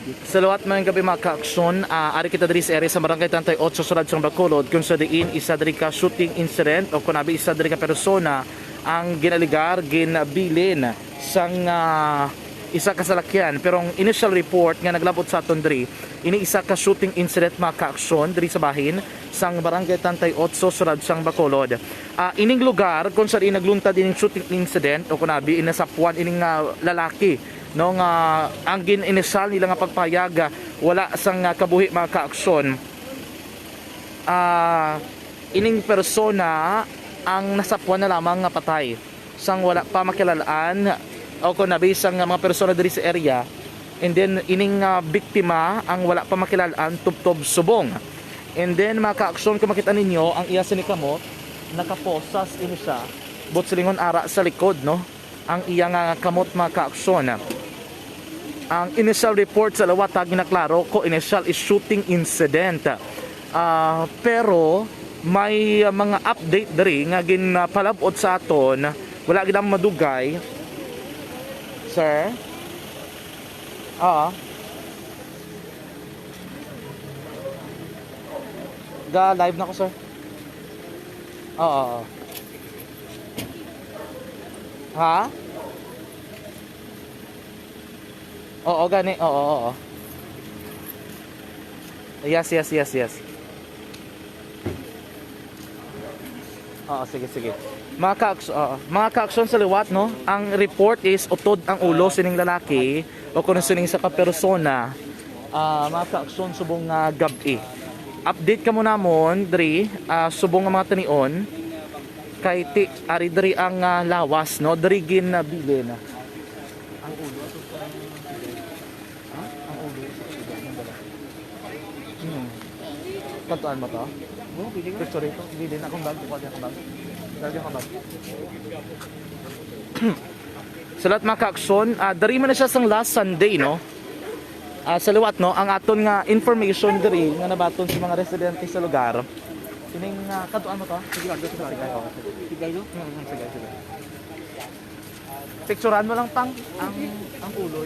Salawat mga gabi mga ka-aksyon, ari kita diri sa area sa Barangay 38 sulad sa Bacolod kung sa diin isa diri ka shooting incident o kunabi isa diri ka persona ang ginaligar ginabilin sang isa ka salakyan. Pero ang initial report nga naglabot sa aton diri ini isa ka shooting incident mga ka-aksyon diri sa bahin sang Barangay 38 sulad sa Bacolod. Ining lugar kung sa diin nagluntad ining shooting incident o kunabi nasapwan ining lalaki no nga ang gin-initial nila nga pagpayaga wala sang kabuhi mga ka-aksyon. Ining persona ang nasapwan na lamang nga patay sang wala pa makilalaan o kung nabi sang mga persona diri sa area, and then ining biktima ang wala pa makilalaan tubtob subong, and then mga ka-aksyon kung makita ninyo ang iya sini kamot nakaposas ini siya bot silingon ara sa likod no ang iya nga kamot mga ka-aksyon. Ang initial report sa lawat ginaklaro ko initial is shooting incident. Pero may mga update diri nga ginpalabot sa aton wala gid madugay. Sir? Ga live na ko sir. Ha? Oo, gani. Oo. Yes. Oo, sige. Mga ka-aksyon sa liwat, no? Ang report is utod ang ulo sining lalaki o kung sining sa ka-persona. Mga ka-aksyon subong gab-i. Update ka mo namon, diri, subong nga mga tanion. Kay ari diri ang lawas, no? Diri ginabilin. Ang ulo Kantuan mo to? Oo, pili ko. Sorry ito. Pili na akong bag. Pwede akong bag. Lagi akong bag. Sa lahat mga ka-aksyon, dari man na siya sang last Sunday, no? Sa liwat, no? Ang aton nga information dari nga nabaton sa mga residente sa lugar. Sining kantuan mo to? Sige, Sige, no? Sige. Picturean mo lang pang ang ulo.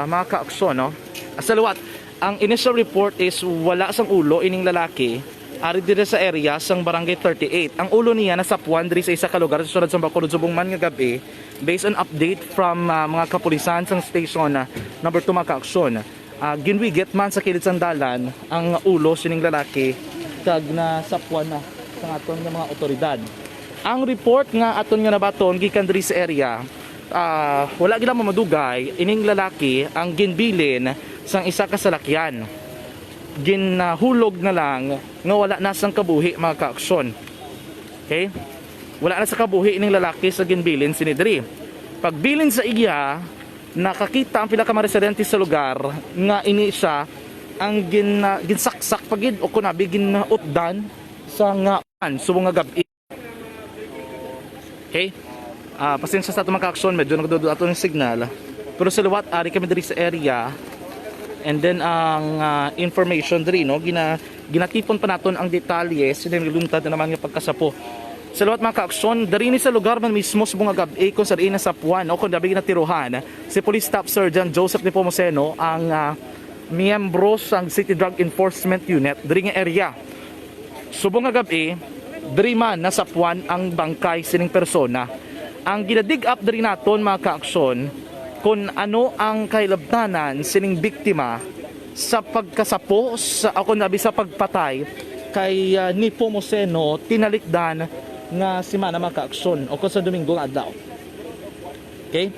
Mga ka-aksyon, no? Sa liwat, ang initial report is wala sang ulo ining lalaki ari diri sa area sang Barangay 38. Ang ulo niya nasapwan diri sa isa ka lugar sa sulod sa Bacolod subong man nga gabi based on update from mga kapulisan sang station number 2 mga ka-aksyon. Ginwigit man sa kilid sang dalan ang ulo sining lalaki kag nasapwan na sa aton nga mga otoridad. Ang report nga aton nga nabaton gikan diri sa area, wala gid madugay ining lalaki ang ginbilin sang isa ka salakyan. Ginahulog na lang nga wala na sang kabuhi mga ka-aksyon. Okay? Wala na sa kabuhi ining lalaki sa ginbilin sinidri. Pagbilin sa iya, nakakita ang pila ka mga residente sa lugar nga ini siya ang ginsaksak pagid o kunabi ginutdan sa nga subong nga gab-i. Okay? Pasensya sa ato mga ka-aksyon, medyo nagdudod ato ng signal. Pero sa liwat, ari kami diri sa area. And then ang information diri, no, ginatipon pa naton ang detalye siniluluntad na naman nga pagkasapo. Sa liwat mga ka-aksyon, diri ni sa lugar man mismo subong nga gab-i kung sa diin nasapwan o kung dabi ginatiruhan si Police Staff Sergeant Joseph Nepomuceno ang miyembro sang City Drug Enforcement Unit diri nga area. Subong nga gab-i, diri man nasapwan ang bangkay sining persona. Ang ginadig up diri naton mga ka-aksyon kung ano ang kailabtanan sining biktima sa pagkasapo sa ako nabi sa pagpatay kay Nepomuceno tinalikdan nga si mana mga ka-aksyon o kung sa Domingo adlaw. Okay?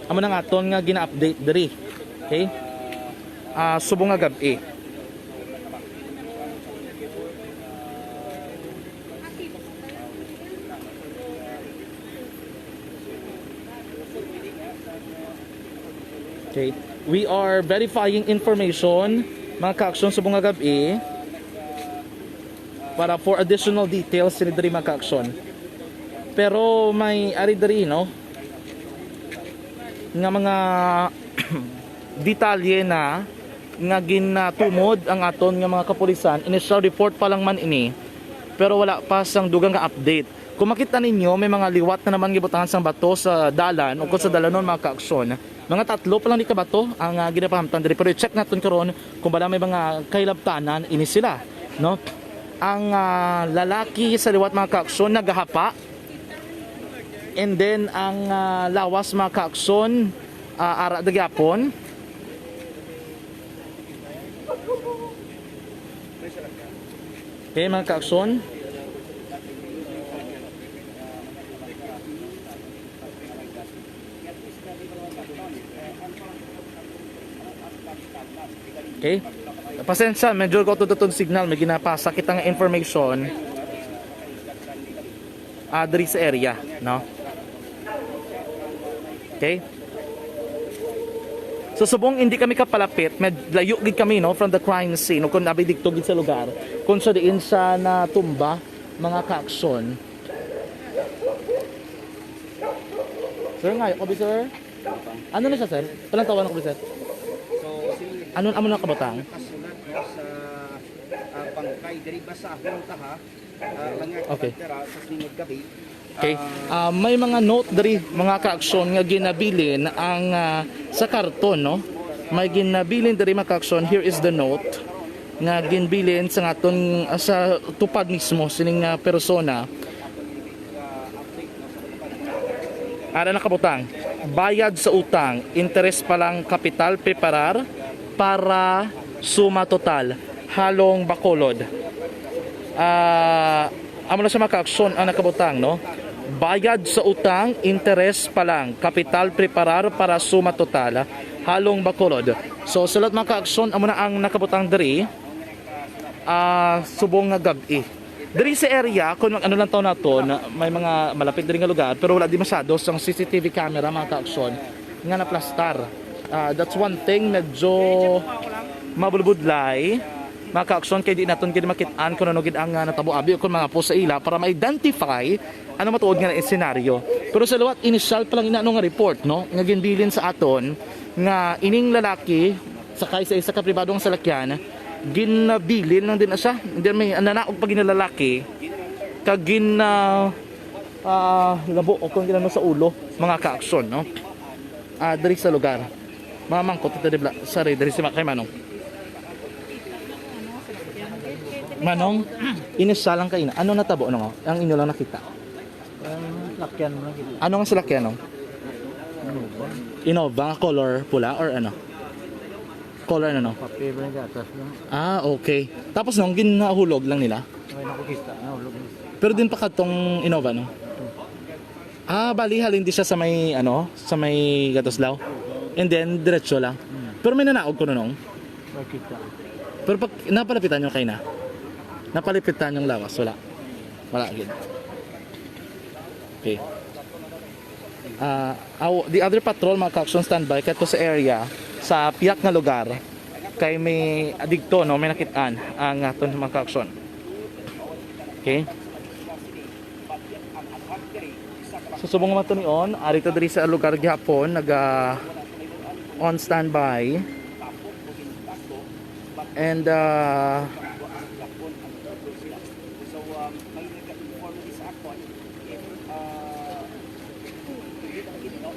Amo nang aton nga gina-update diri. Okay? Subong nga gab-i. Okay. We are verifying information mga ka-aksyon subong nga gab-i para for additional details sinidri mga ka-aksyon. Pero may ari diri, no, nga mga detalye na nga ginatumod ang aton nga mga kapulisan. Initial report pa lang man ini pero wala pa sang dugang nga update. Kung makita ninyo, may mga liwat na naman gibutangan sang bato sa dalan o kung sa dalanon mga kaaksyon. Mga tatlo pa lang di ka bato ang ginapahamtan diri, pero i-check natin karon kung bala may mga kailabtanan ini sila, no? Ang lalaki sa liwat mga kaaksyon nagahapa, and then ang lawas mga kaaksyon ara dagyapon. Okay mga kaaksyon, okay, pasensya, medyo ko tututun signal, may ginapasa kita nga information diri sa area, no? Okay, so subong hindi kami kapalapit, layo gid kami, no, from the crime scene, o kung nabi dito gid sa lugar kung sa diin sa natumba mga kaaksyon. Sir nga, officer, ano na siya sir? Palang tawanan ko sir. Ano na kabatang? Naka-sulat sa bangkay diri ba sa ahong taha mga Okay. sa sinod gabi. Okay. May mga note diri mga kaaksyon nga ginabilin ang sa karton, no? May ginabilin diri mga kaaksyon. Here is the note nga ginbilin sa ngaton sa tupad mismo sining persona. Ara nakabutang. Bayad sa utang, interes pa lang kapital preparar para suma total. Halong Bacolod. Amo na sa mga kaaksyon ang nakabutang, no? Bayad sa utang, interes pa lang, kapital preparar para suma total. Halong Bacolod. So sa lahat mga kaaksyon, amo na ang nakabutang diri. Subong nga gab-i. Diri sa area, kung ano lang taon nato, may mga malapit diri nga lugar, pero wala di masyado sa CCTV camera mga kaaksyon nga naplastar. That's one thing, medyo mabulbudlay mga kaaksyon, kaya di natin gid makit-an kung ano gid ang natabo abi o kung mga po sa ila para ma-identify ano matuod nga na senaryo. Pero sa luwat initial pa lang inaano nga report, no, nga ginbilin sa aton nga ining lalaki sakay sa isa ka pribadong salakyan, ginabilin lang din na siya. Then may nanaog pa ginalalaki kag labo o kung ginano sa ulo mga kaaksyon, no. Diri sa lugar mamangkot ito dibla. Sorry, diri si kay Manong. Manong, inisa lang kayo na. Ano natabo no? Ang inyo lang nakita. Lakyan mo gid. Ano ang salakyan no? Innova, color pula or ano? Color na no? Papel na gatas no. Okay. Tapos nung ginahulog lang nila. May nakukita na ulog. Pero din pa katong Innova no? Bali halin di siya sa may ano, sa may Gatoslaw. And then diretso lang. Pero may nanaog ko nung. Makita. Pero pag napalapitan nyo kayo na, napalipitan yung lawas, wala. Wala agad. Okay. The other patrol, mga kaaksyon standby, kato sa area, sa piyak na lugar, kay may adikto, no, may nakit-an ang aton mga kaaksyon. Okay. Susubong naman ito niyon, arito diri sa lugar gihapon, on standby. And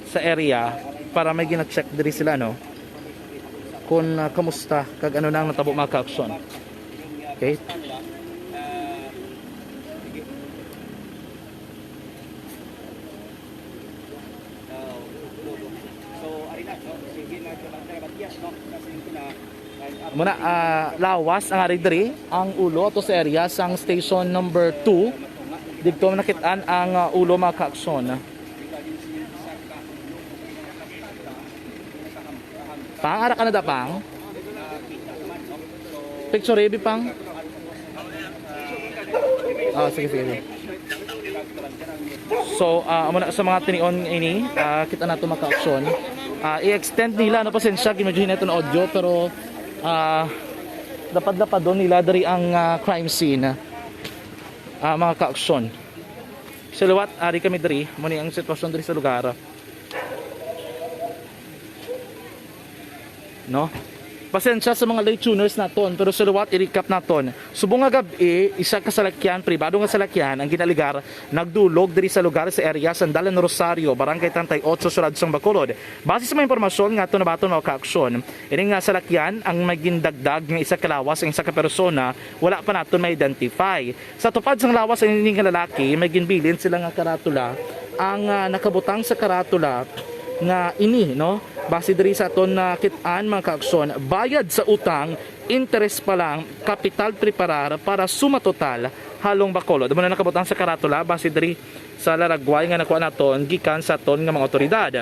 sa area para may gina-check diri sila, no, kung kamusta kag ano nang natabo mga kaaksyon. Okay. Muna lawas ang ari diri ang ulo ato sa area sang station number 2 dito nakit-an ang ulo mga kaaksyon. Pang ara ka na pang picture ready pang sige. So amo na sa mga tinion ini kita nato mga kaaksyon. I-extend nila, no, pasensya imagine nato na audio pero dapat doon nila dari ang crime scene mga kaaksyon. Sa liwat ari kami dari muni ang sitwasyon dari sa lugar, no. Pasensya sa mga late tuners naton, pero sa luwat i-recap naton. Subong nga gab-i, isa ka salakyan, pribado nga salakyan ang ginaligar nagdulog diri sa lugar sa area Sandalan Rosario, Barangay 38, Suladsong Bacolod. Base sa mga impormasyon nga nabaton mga kaaksyon, ini nga salakyan ang magindagdag nga isa ka lawas ang isa ka persona, wala pa naton ma-identify. Sa tupad sang lawas ang ini nga lalaki, may ginbilin sila nga karatula, ang nakabutang sa karatula nga ini, no? Base diri sa aton Nakit-an mga kaaksyon, bayad sa utang, interest pa lang, kapital preparar para suma total Halong Bacolod. Damo na nakabutang sa karatula base diri sa laragway nga nakuha naton gikan sa aton nga mga otoridad.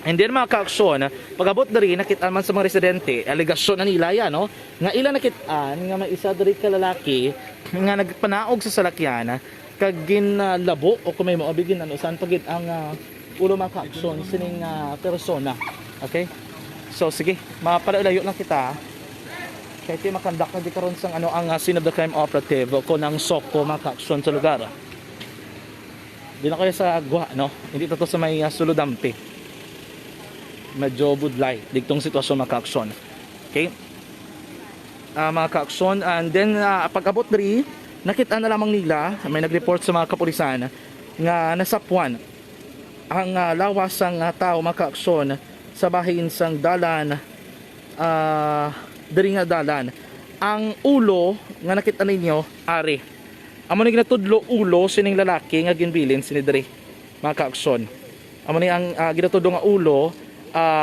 And then mga kaaksyon, pag-abot diri nakit-an man sa mga residente, aligasyon na nila yan, no? Nga ila nakit-an nga may isa diri ka lalaki nga nagpanaog sa salakyan kag ginlabo o kung may maabigin ano saan pagid ang ulo mga kaaksyon sining persona. Okay? So sige, mapalayo lang kita. Kaya ito makandak na di karon sang ano ang scene of the crime operative o ng SOCO mga kaaksyon sa lugar. Di na kayo sa gwa, no? Hindi to sa may suludampi. Medyo budlay digtong sitwasyon mga kaaksyon. Okay? Mga kaaksyon, and then pag-abot diri nakita na lamang nila, may nag-report sa mga kapulisan nga nasapwan ang lawas ang tao mga kaaksyon sa bahin sang dalan, diri nga dalan. Ang ulo nga nakita ninyo ari, amo ni ginatudlo ulo sining lalaki nga ginbilin sini diri mga kaaksyon. Amo ni ang ginatudlo nga ulo,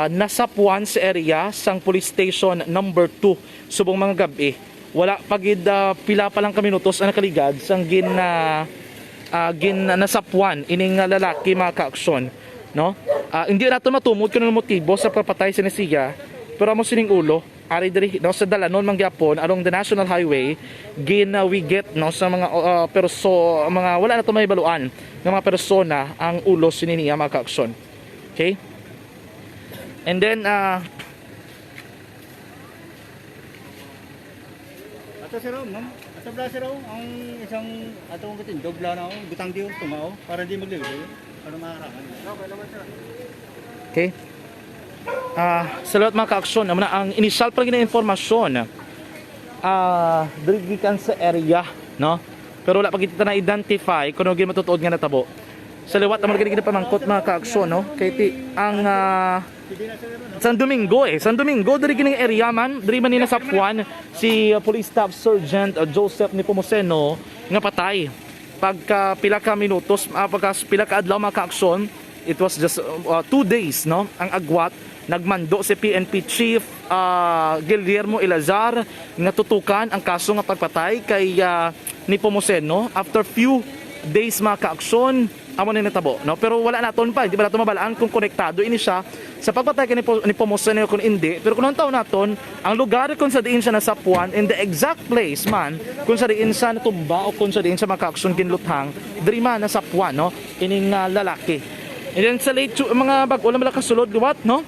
nasapwan sa area sang police station number 2 subong mga gabi. Wala pagid pila pa lang ka minutos ang nakaligad sang nasapwan ining lalaki mga kaaksyon, no? Hindi nato matumod kuno motibo sa pagpatay sa siya, pero amo sining ulo ari diri no sa dalanon mangyapon along the national highway ginawiget no sa mga mga wala na to mahibaluan nga mga persona ang ulo siniya mga kaaksyon. Okay? And then Ato si Rom, ma'am. Ato bla si Rom, ang isang atong katindog bla na butang diyon tumao para di magliliw. Para maharangan. Okay, lawas sir. Okay? Sa lahat mga kaaksyon, ang initial pa rin na informasyon, diri gikan sa area, no? Pero wala pa kita na-identify kung ano gin matutuod nga natabo. Sa liwat, ang mga pamangkot mga kaaksyon, no? Kaya ang San Domingo San Domingo diri gining area man, diri man ni nasapwan si Police Staff Sergeant Joseph Nepomuceno nga patay. Pagka pila ka minutos, pagka pila ka adlaw mga kaaksyon, it was just 2 days, no? Ang agwat nagmando si PNP Chief Guillermo Ilazar nga tutukan ang kaso nga pagpatay kay Nepomuceno. After few days mga kaaksyon, amo na natabo, no? Pero wala naton pa, hindi pa naton mabalaan kung konektado ini siya sa pagpatay kay Nepomuceno kung hindi. Pero kung taon naton ang lugar kung sa diin siya nasapwan, in the exact place man kung sa diin siya natumba o kung sa diin siya mga kaaksyon ginluthang, diri man nasapwan, no? Ining lalaki. And then sa late mga bag wala mala kasulod liwat, no?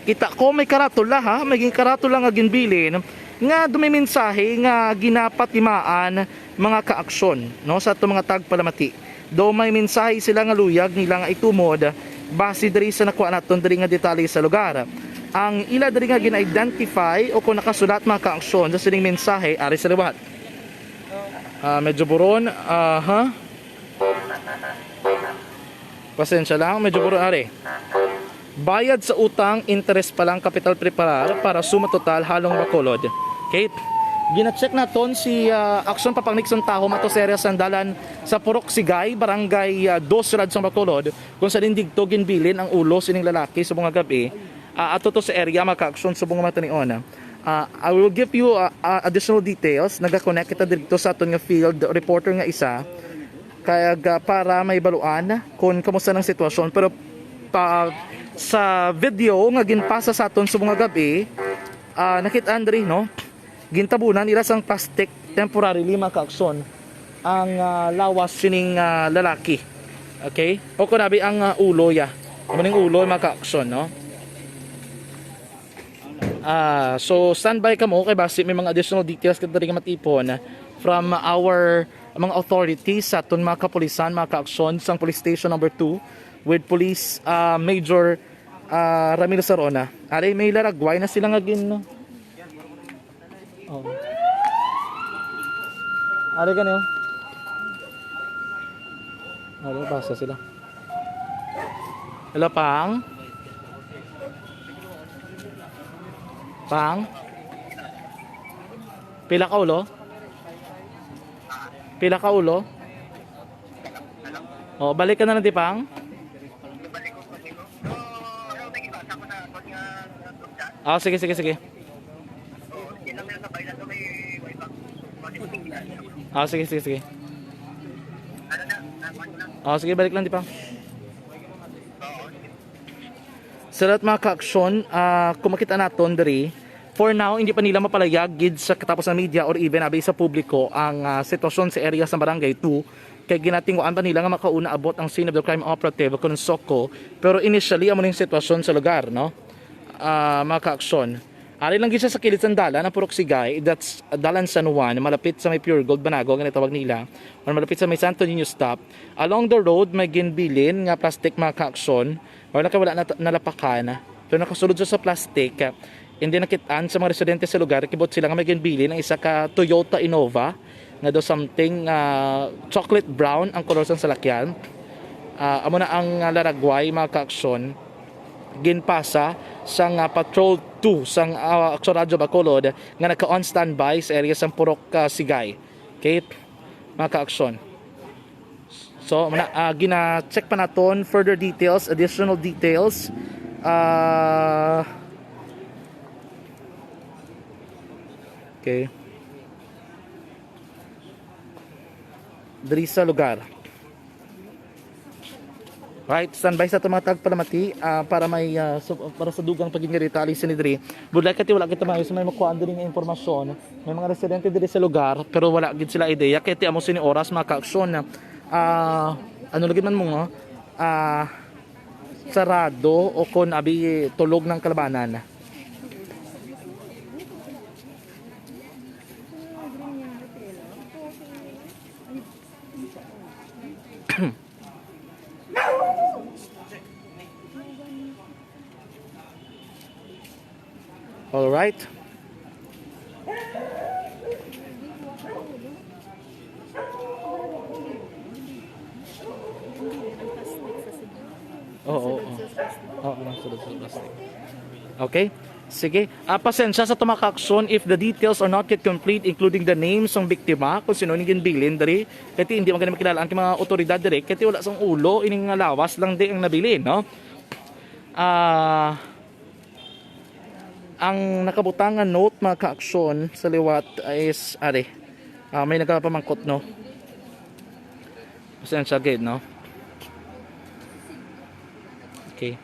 Kita ko may karatula ha, may karatula nga ginbilin nga dumimensahe nga ginapatimaan mga kaaksyon, no, sa ato mga tagpalamati. Do may mensahe sila nga luyag nila nga itumod base diri sa nakuha naton diri nga detalye sa lugar. Ang ila diri nga gina-identify o kung nakasulat mga kaaksyon sa sining mensahe ari sa liwat. Medyo buron, pasensya lang, medyo buron ari. Bayad sa utang, interest pa lang, kapital preparar para suma total Halong Bacolod. Okay? Gina-check naton si aksyon papangniksong taho mato sa area Sandalan sa Purok Sigay, Barangay 2, Suladsong Bacolod, kung sa dindigto ginbilin ang ulo sining lalaki sa mga gabi. Ato to sa area maka-aksyon sa mga matanion. I will give you additional details. Naga-connect kita dito sa aton nga field reporter nga isa kaya para may baluan kung kamusta ng sitwasyon. Pero sa video nga ginpasa sa aton sa mga gabi, nakit-an diri, no? Gintabunan nila sang plastic temporarily mga kaaksyon ang lawas sining lalaki. Okay? O kunabi ang ulo ya. Maning ulo mga kaaksyon, no? So standby ka mo kay basi may mga additional details ka diri matipon from our mga authorities sa aton mga kapulisan, mga kaaksyon sang police station number 2 with police major Ramil Sarona. Ari may laragway na sila ngagin no. Oh. Ari ganyo. Ari basa sila. Hello pang. Pang. Pila ka ulo? Pila ka ulo? Oh, balik ka na lang di pang. Ah, sige. Ah, sige. Ah, sige, balik lang di pang. Sa lahat mga ka-aksyon, kung makita natin diri, for now, hindi pa nila mapalayag gid sa katapos ng media or even abay sa publiko ang sitwasyon sa area sa Barangay 2. Kaya ginatinguan pa nila nga makauna abot ang scene of the crime operative kung Soko. Pero initially, amo yung sitwasyon sa lugar, no? Mga ka-aksyon. Ari lang gid siya sa kilid ng dalan ng Purok Sigay, that's Dalan San Juan, malapit sa may Pure Gold Banago, ganito tawag nila. Or malapit sa may Santo Niño stop. Along the road, may ginbilin nga plastic mga ka-aksyon. Or nakawala na nalapakan. Pero nakasulod siya sa plastic. Hindi Nakit-an sa mga residente sa lugar, kibot sila nga may ginbilin ng isa ka Toyota Innova nga do something chocolate brown ang color sa salakyan. Amo na ang laragway mga ka-aksyon. Ginpasa sang Patrol 2 sang 𝐶𝐆 Bacolod nga naka-on standby sa area sang Purok Sigay. Okay, mga ka-aksyon. So, gina-check pa naton further details, additional details. Okay. Diri sa lugar. Right, standby sa tumatag palamati para may para sa dugang pagingirita alisin ni diri. Budlay kati wala kita maayos may makuan diri nga impormasyon. May mga residente diri sa lugar pero wala gid sila ideya kay ti amo sini oras mga ka-aksyon. Ano lagi man mo no? Sarado o kon abi tulog ng kalabanan. All right. Oo. Nasulod sa plastic. Okay. Sige. Pasensya sa tumakakson if the details are not yet complete including the names ng biktima kung sino ning ginbilin diri. Kaya hindi man ganun makilala ang mga otoridad diri. Kaya wala sang ulo ining lawas lang di ang nabilin, no? Ang nakabutangan note mga ka-aksyon sa liwat is may nagpapamangkot no. Pasensya gid no. Okay.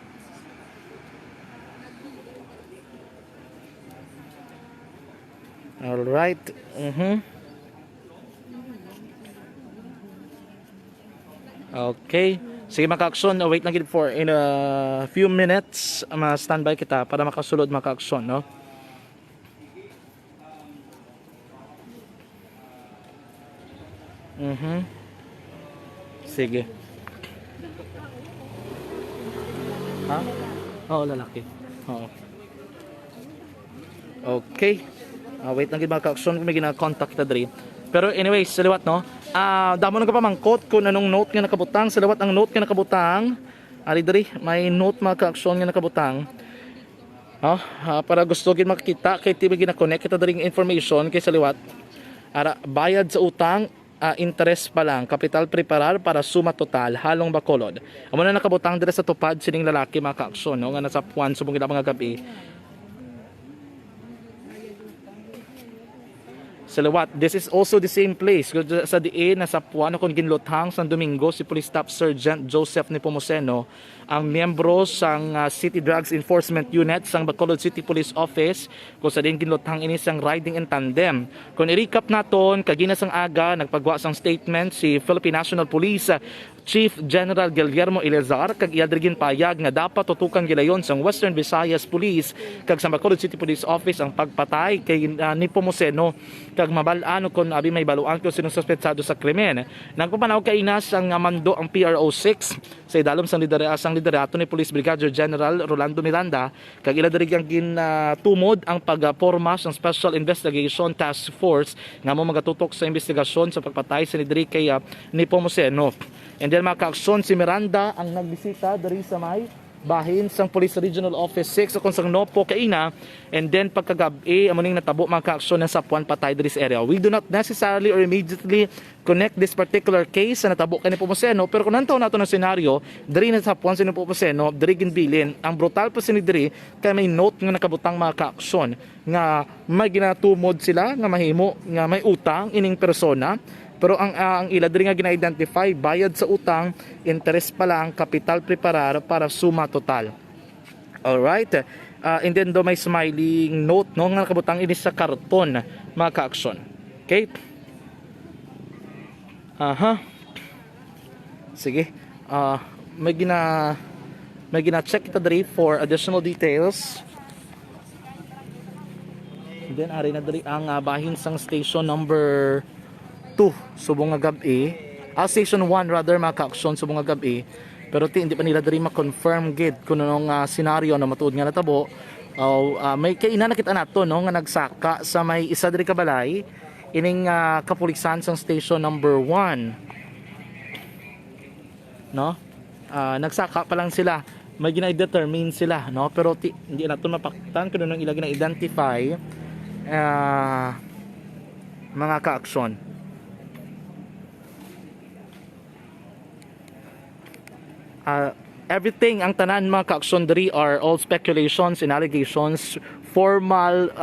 All right. Okay. Sige mga ka-aksyon, wait lang gid for in a few minutes ma-standby kita para makasulod mga ka-aksyon, no? Sige. Ha? Oo, lalaki. Oo. Okay. Wait lang gid mga ka-aksyon kung may gina-contact kita diri. Pero anyways, sa liwat no, damo nang kapamangkot kung anong note nga nakabutang. Sa liwat ang note nga nakabutang, ari diri may note mga ka-aksyon nga nakabutang. Para gusto gid makita kay tibi gina-connect kita diri information kay sa liwat. Bayad sa utang, interest pa lang, kapital preparar para suma total, Halong Bacolod. Amo na nakabutang diri sa tupad sining lalaki mga ka-aksyon no, nga nasapwan subong gid mga gabi. Sa liwat, this is also the same place sa diin nasapwan kung ginluthang sa Domingo si Police Staff Sergeant Joseph Nepomuceno, ang miyembro sang City Drugs Enforcement Unit sang Bacolod City Police Office kung sa din ginluthang ini sang riding-in-tandem. Kung i-recap naton, kagina sang aga nagpagwa sang statement si Philippine National Police Chief General Guillermo Eleazar kag iya drigin payag nga dapat tutukan gilayon sang Western Visayas Police kag sa Bacolod City Police Office ang pagpatay kay Nepomuceno kag mabal-an kon abi may baluan ko sinong suspetsado sa krimen. Nagpapanawag kay inas ang mando ang PRO 6 sa idalom sang liderato ni Police Brigadier General Rolando Miranda kag ila diri ang tumod ang pagporma sang Special Investigation Task Force nga mo magatutok sa investigasyon sa pagpatay sa diri kay Nepomuceno. And then mga ka-aksyon, si Miranda ang nagbisita diri sa may bahin sang Police Regional Office 6 sa konsang Nopo kaina, and then pagkagabi amuning natabo mga ka-aksyon ng sapwan patay diri sa area. We do not necessarily or immediately connect this particular case sa natabo kay Nepomuceno, pero kung nantaw nato ng senaryo diri na sapwan si Nepomuceno diri ginbilin ang brutal pa sini diri kay may note nga nakabutang mga ka-aksyon nga may ginatumod sila nga mahimo nga may utang ining persona. Pero ang ila diri nga gina-identify bayad sa utang, interest pa lang, kapital preparar para suma total. Alright? And then do may smiling note no nga nakabutang ini sa karton mga ka-aksyon. Okay? Sige. May gina-check kita diri for additional details. And then ari na diri ang bahin sang station number 2, subong nga gab-i. Station 1 rather mga ka-aksyon, subong nga gab-i. Pero hindi pa nila diri ma-confirm gid kung anong senaryo na matuod nga natabo. May kaina nakita nato no nga nagsaka sa may isa diri ka balay ining kapulisan sang station number 1. No? Nagsaka pa lang sila. May gina-determine sila, no? Pero hindi nato mapaktan kung anong ila gina-identify mga ka-aksyon. Everything ang tanan mga ka-aksyon diri are all speculations and allegations, formal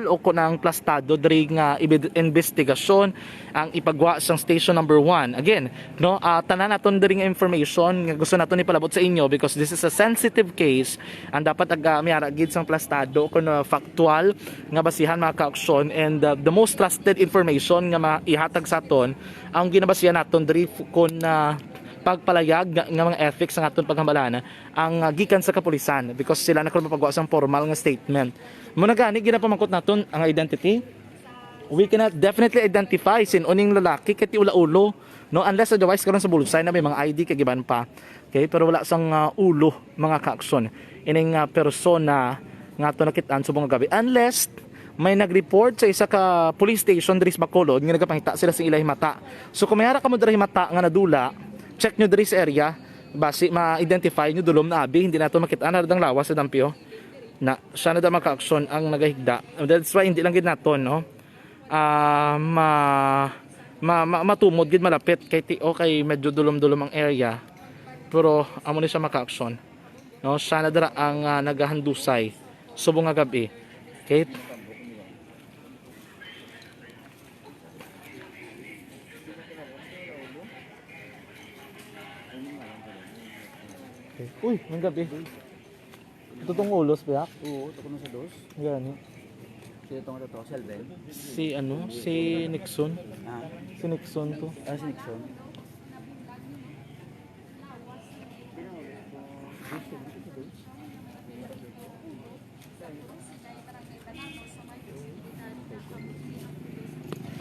o kunang plastado diri nga investigasyon ang ipagwa sang station number 1. Again, no, tanan naton diri nga information nga gusto naton ipalabot sa inyo because this is a sensitive case and dapat miara gid sang plastado kun factual nga basihan mga ka-aksyon, and the most trusted information nga maihatag sa aton ang ginabasihan naton diri kun pagpalayag nga mga ethics ang aton paghambalana ang gikan sa kapulisan because sila na kun mapagawa sang formal nga statement. Muna gani ginapamangkot naton ang identity. We cannot definitely identify sin uning lalaki ket ula-ulo, no, unless otherwise karon sa bulsay na may mga ID kay giban pa. Okay, pero wala sang ulo mga ka-aksyon ining persona nga aton nakit-an subong nga gabi, unless may nag-report sa isa ka police station diri sa Bacolod nga nagapangita sila sa ilahi mata. So kung mayara ka mo diri mata nga nadula, check nyo diri sa area, basi ma-identify nyo dulom na abi, hindi nato makita na radang lawas sa dampyo na siya na da maka-aksyon ang nagahigda. That's why hindi lang gid naton, no, matumod gid malapit kay okay medyo dulom-dulom ang area, pero amo ni siya maka-aksyon, no, siya na dara ang nagahandusay subong nga gabi. Okay. Uy, ng gabi. Ito tong ulos, Piak? Oo, ito ko sa dos. Gani. Sino itong ito? Selben? Si Nixon. Si Nixon to. Si Nixon.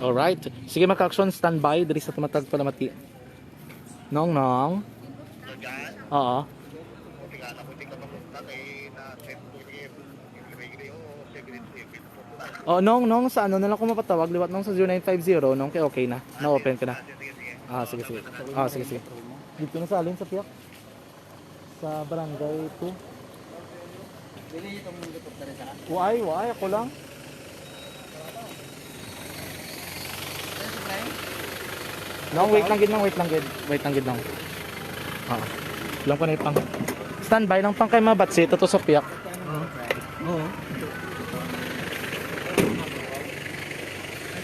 Alright. Sige mga ka-aksyon, standby. Diri sa tumatag palamati. Nong. Oo. Nong sa ano na lang ko mapatawag liwat nong sa 0950 nong kay okay na. Na-open ka na. Sige. Sige. Dito na sa alin sa Piak. Sa barangay 2. Dili itong lutot na rin sa Why ako lang. Nong wait lang gid nong. Lang ko na ipang. Standby lang pang kay mabatsi to sa Piak. Oo.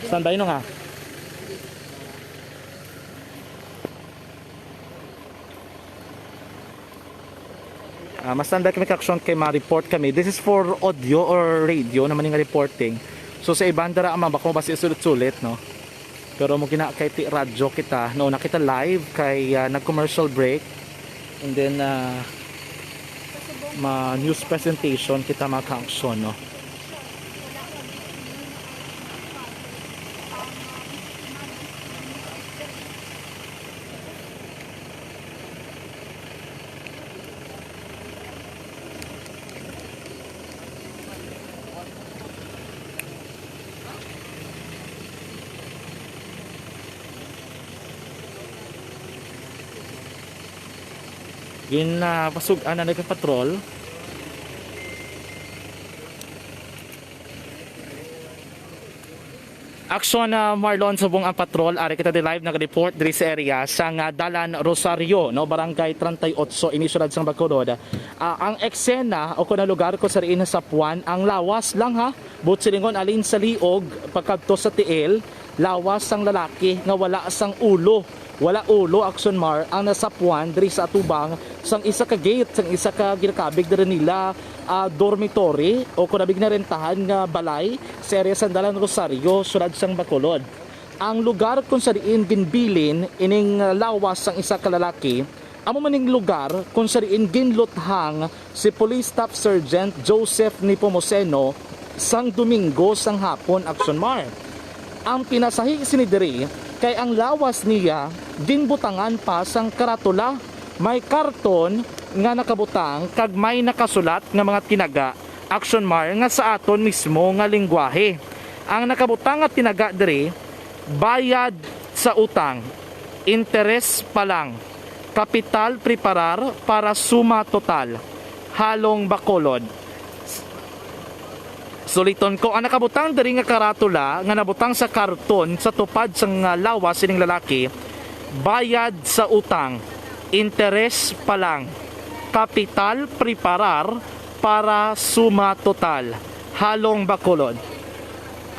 Standby no nga. Mas-standby kami ka-aksyon kay ma-report kami. This is for audio or radio naman yung reporting. So sa ibang dara baka mo basi sulit-sulit, no? Pero mo gina kay radyo kita no nakita live kay nag-commercial break, and then news presentation kita mga ka-aksyon, no. Pasugan na nagpatrol. Aksyon na Marlon subong ang patrol. Ari kita di live nag-report diri sa area sa Dalan Rosario, no, barangay 38 inisyudad sang Bacolod. Ang eksena o kuna lugar ko sa riin sa Sapuan, ang lawas lang ha. Butsilingon alin sa liog pagkadto sa tiil, lawas sang lalaki nga wala sang ulo. Wala ulo, action mar ang nasapwan diri sa atubang sang isa ka gate, sang isa ka ginakabig diri nila dormitory o kunabig na rentahan nga balay sa area sa Dalan Rosario, syudad sang Bacolod. Ang lugar kung sa diin ginbilin ining lawas sang isa ka lalaki, amo maning lugar kung sa diin ginluthang si Police Staff Sergeant Joseph Nepomuceno sang Domingo sang hapon, action mar. Ang pinasahi sini diri kay ang lawas niya ginbutangan pa sang karatula, may karton nga nakabutang kag may nakasulat nga mga tinaga, action mar, nga sa aton mismo nga lengguwahe. Ang nakabutang nga tinaga diri, bayad sa utang, interes pa lang, kapital preparar para suma total, Halong Bacolod. Suliton ko, ang nakabutang diri nga karatula nga nabutang sa karton sa tupad sang lawas sining lalaki, bayad sa utang, interes pa lang, kapital preparar para suma total, Halong Bacolod.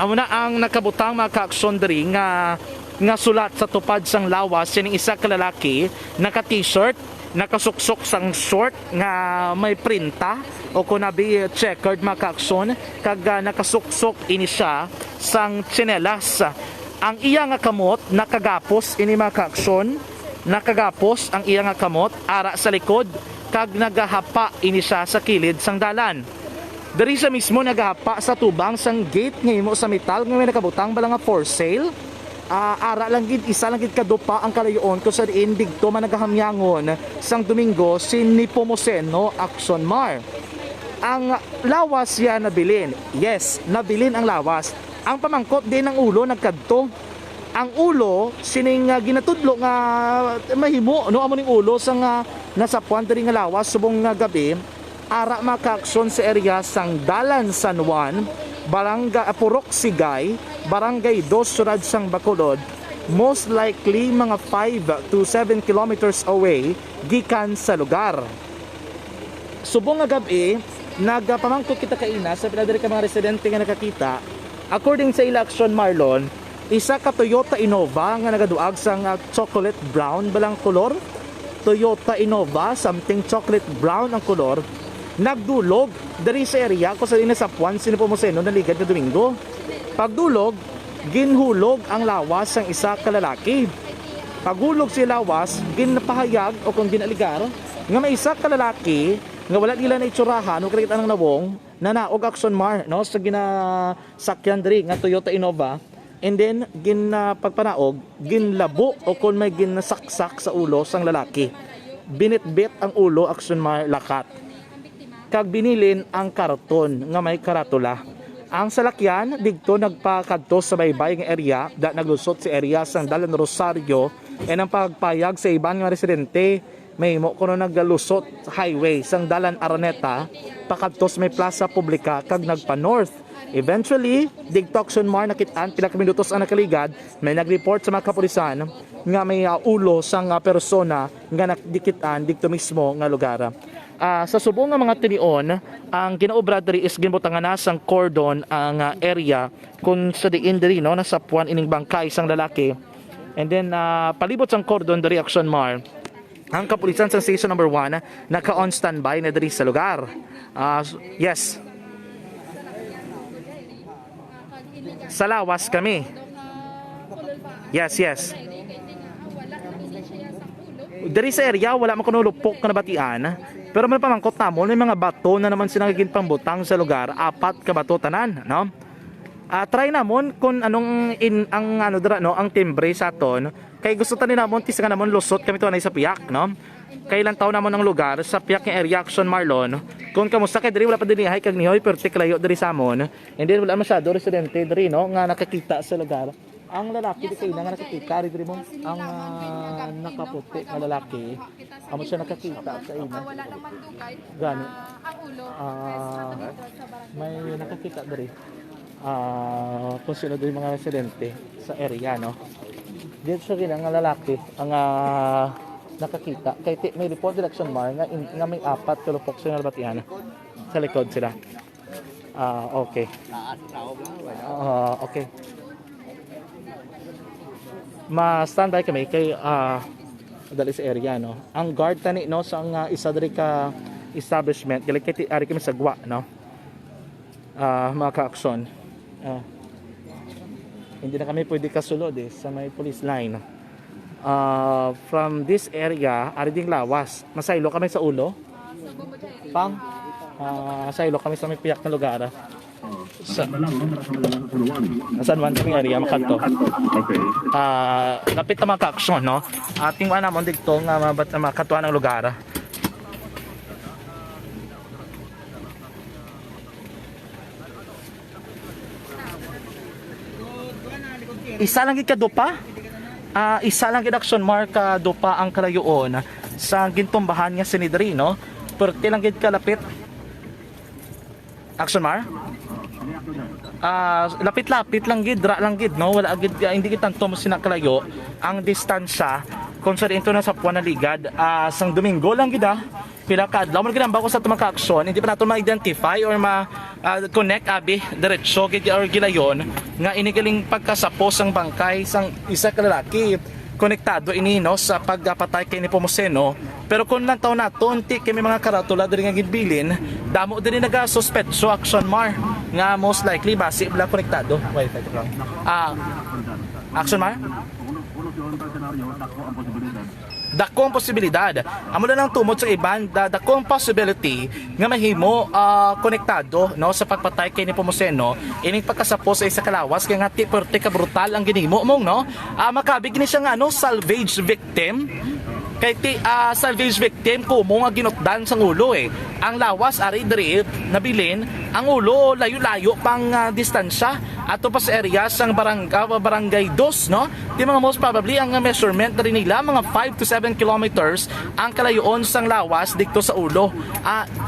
Amo na ang nakabutang mga ka-aksyon diri nga sulat sa tupad sang lawas sining isa ka lalaki, naka t-shirt, nakasuksok sang short nga may printa o kunabi checkered mga ka-aksyon, kag nakasuksok ini siya sang tsinelas. Ang iya nga kamot nakagapos ini mga ka-aksyon, nakagapos ang iya nga kamot ara sa likod kag nagahapa ini siya sa kilid sang dalan. Diri sa mismo nagahapa sa tubang sang gate nga imo sa metal nga may nakabutang bala nga for sale. Ara lang gid, isa lang gid kadupa ang kalayon ko sa diin digto man nagahamyangon sang Domingo si Nepomuceno, action mar. Ang lawas ya nabilin. Yes, nabilin ang lawas. Ang pamangkot din ng ulo nagkadto. Ang ulo sining ginatudlo nga mahimo no amo ning ulo sang nasapuan diri nga lawas subong nga gabi. Ara maka-aksyon sa area sang Dalan San Juan, Barangay Purok Sigay, Barangay 2 syudad sang Bacolod, most likely mga 5 to 7 kilometers away gikan sa lugar. Subong nga gabi, nagpamangkot kita kaina sa pinadiri ka mga residente nga nakakita. According sa election Marlon, isa ka Toyota Innova nga nagaduag sang chocolate brown balang kolor. Toyota Innova, something chocolate brown ang kolor, nagdulog dari sa area ko sa Sapuan si Nepomuceno naligad na Domingo. Pagdulog, ginhulog ang lawas ng isa ka lalaki. Paghulog si lawas, ginapahayag o kung ginaligar nga may isa ka lalaki nga wala nila na itsurahan o kakita ng nawong na naog action mar no sa ginasakyan diri nga Toyota Innova, and then pagpanaog ginlabo o kung may ginasaksak sa ulo sang lalaki, binitbit ang ulo action mar lakat, kag binilin ang karton nga may karatula. Ang salakyan digto nagpakadto sa baybay nga area da naglusot sa area sang Dalan Rosario, and ang pagpayag sa iban nga residente may mo kuno naglusot highway sang Dalan Araneta pakadto sa may plaza publika kag nagpa north. Eventually digto action mar Nakit-an pila ka minutos ang nakaligad, may nagreport sa mga kapulisan nga may ulo sang persona nga nakdikit-an digto mismo nga lugar. Sa subong nga mga tinion, ang ginaobra diri is ginbutangan na sang cordon ang area kung sa diin diri no nasapuan ining bangkay sang lalaki, and then palibot sang cordon diri action mar ang kapulisan sa station number 1 naka-on standby na diri sa lugar. Yes, sa lawas kami. Yes, yes. Dari sa area, wala man kuno lupok na nabatian. Pero may pamangkot namon, may mga bato na naman sinagiging pambutang sa lugar. 4 ka bato tanan, no? Try namon kung anong ang ano dira no, ang timbre sa aton. Kay gusto tanin namon tis nga namon lusot kami to na sa piyak, no? Kailan taon namon ang lugar sa piyak nga area Action Marlon. Kung kamusta kay diri wala pa dinhi kag nihoy pero tiklayo diri sa amon. And then wala masyado residente diri no nga nakakita sa lugar. Ang lalaki di kay nga nakakita diri mo ang nakaputi nga lalaki. Amo siya nakakita sa ina. Wala naman dugay. Gani. Ang ulo May nakakita diri. Kung sino din mga residente sa area, no? Dito siya rin ang lalaki ang nakakita. Kaya may report direction mar nga may 4 tulupok sa nalabatian sa likod sila. Okay. Okay. Ma-standby kami kay dali sa area, no? Ang guard tani no sa isa diri ka establishment gali kay ari kami sa gwa, no? Mga ka-aksyon. Hindi na kami pwede kasulod sa may police line. From this area, ariding lawas. Masaylo kami sa ulo. Pang saylo kami sa may piyak na lugar. Saan man sa area makanto. Okay. Lapit na mga ka-aksyon, no? Ating wala mo dito nga makatuan ng lugar. Isa lang gid kadupa. Isa lang gid action mark dupa ang kalayoon sa gintumbahan nga sinidri, no? Perti lang gid kalapit. Action mar? Lapit-lapit lang gid, dra lang gid, no? Wala gid hindi gid tanto mo sinakalayo ang distansya kung sa dito na sa Puan na Ligad. Sang Domingo lang gid pila ka adlaw man gid ang bako sa tumang ka-aksyon, hindi pa nato ma-identify or connect abi diretso gid or gilayon nga inigaling pagkasapos ang bangkay sang isa ka lalaki konektado ini no sa pagpatay kay Nepomuceno. Pero kung lang taon nato unti kay may mga karatula diri nga gidbilin, damo diri naga-suspetso action mar nga most likely base bla konektado. Wait lang. Action mar? Dako ang posibilidad. Amo na lang tumod sa iban, dako ang possibility nga mahimo konektado no sa pagpatay kay Nepomuceno ining pagkasapos sa isa ka lawas kay nga tiperte ka brutal ang ginimo mong no. Makabig ni siya nga no salvage victim. Kay salvage victim kumo nga ginutdan sang ulo Ang lawas ari diri nabilin, ang ulo layo-layo pang distansya ato pa sa area sang barangay 2, no? Di mga most probably ang measurement diri nila mga 5 to 7 kilometers ang kalayoon sang lawas dikto sa ulo.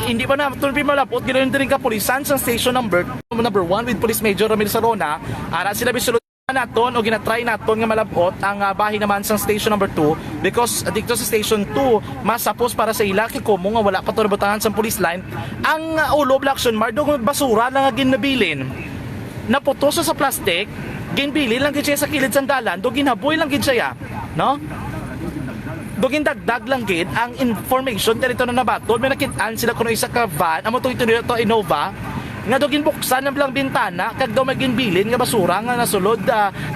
Hindi pa na tulpi malapot ginayon diri ka pulisan sang station number 1 with Police Major Ramil Sarona. Ara sila bisulod naton o ginatry naton nga malabot ang bahay naman sa station number 2 because dito sa station 2 masapos para sa ila kay kumo nga wala pa to nabutangan sa police line ang ulo action mar dog basura lang nga ginabilin naputos sa plastic ginbili lang gid siya sa kilid sang dalan do ginaboy lang gid siya no do gindagdag lang gid ang information dito na nabatod may nakit-an sila kuno isa ka van amo to Innova nga do ginbuksan ng bilang bintana kag daw maginbilin nga basura nga nasulod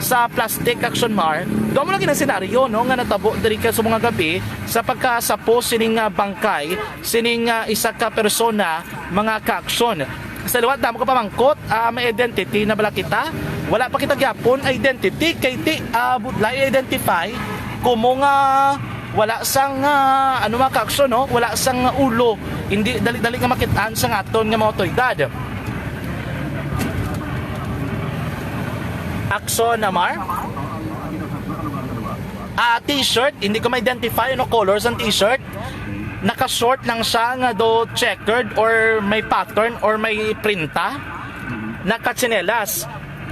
sa plastic action mar. Do mo lang ginang senaryo no nga natabo diri ka sa mga gabi sa pagkasapos sining bangkay sining isa ka persona mga ka-aksyon. Sa liwat damo ka pamangkot may identity na bala kita. Wala pa kita gyapon identity kay budlay identify kumo nga wala sang ano mga ka-aksyon no wala sang ulo hindi dali-dali nga makit-an sa aton nga mga otoridad. Action na mar? T-shirt, hindi ko ma-identify ano colors ang t-shirt. Naka-short lang siya nga do checkered or may pattern or may printa. Naka-tsinelas.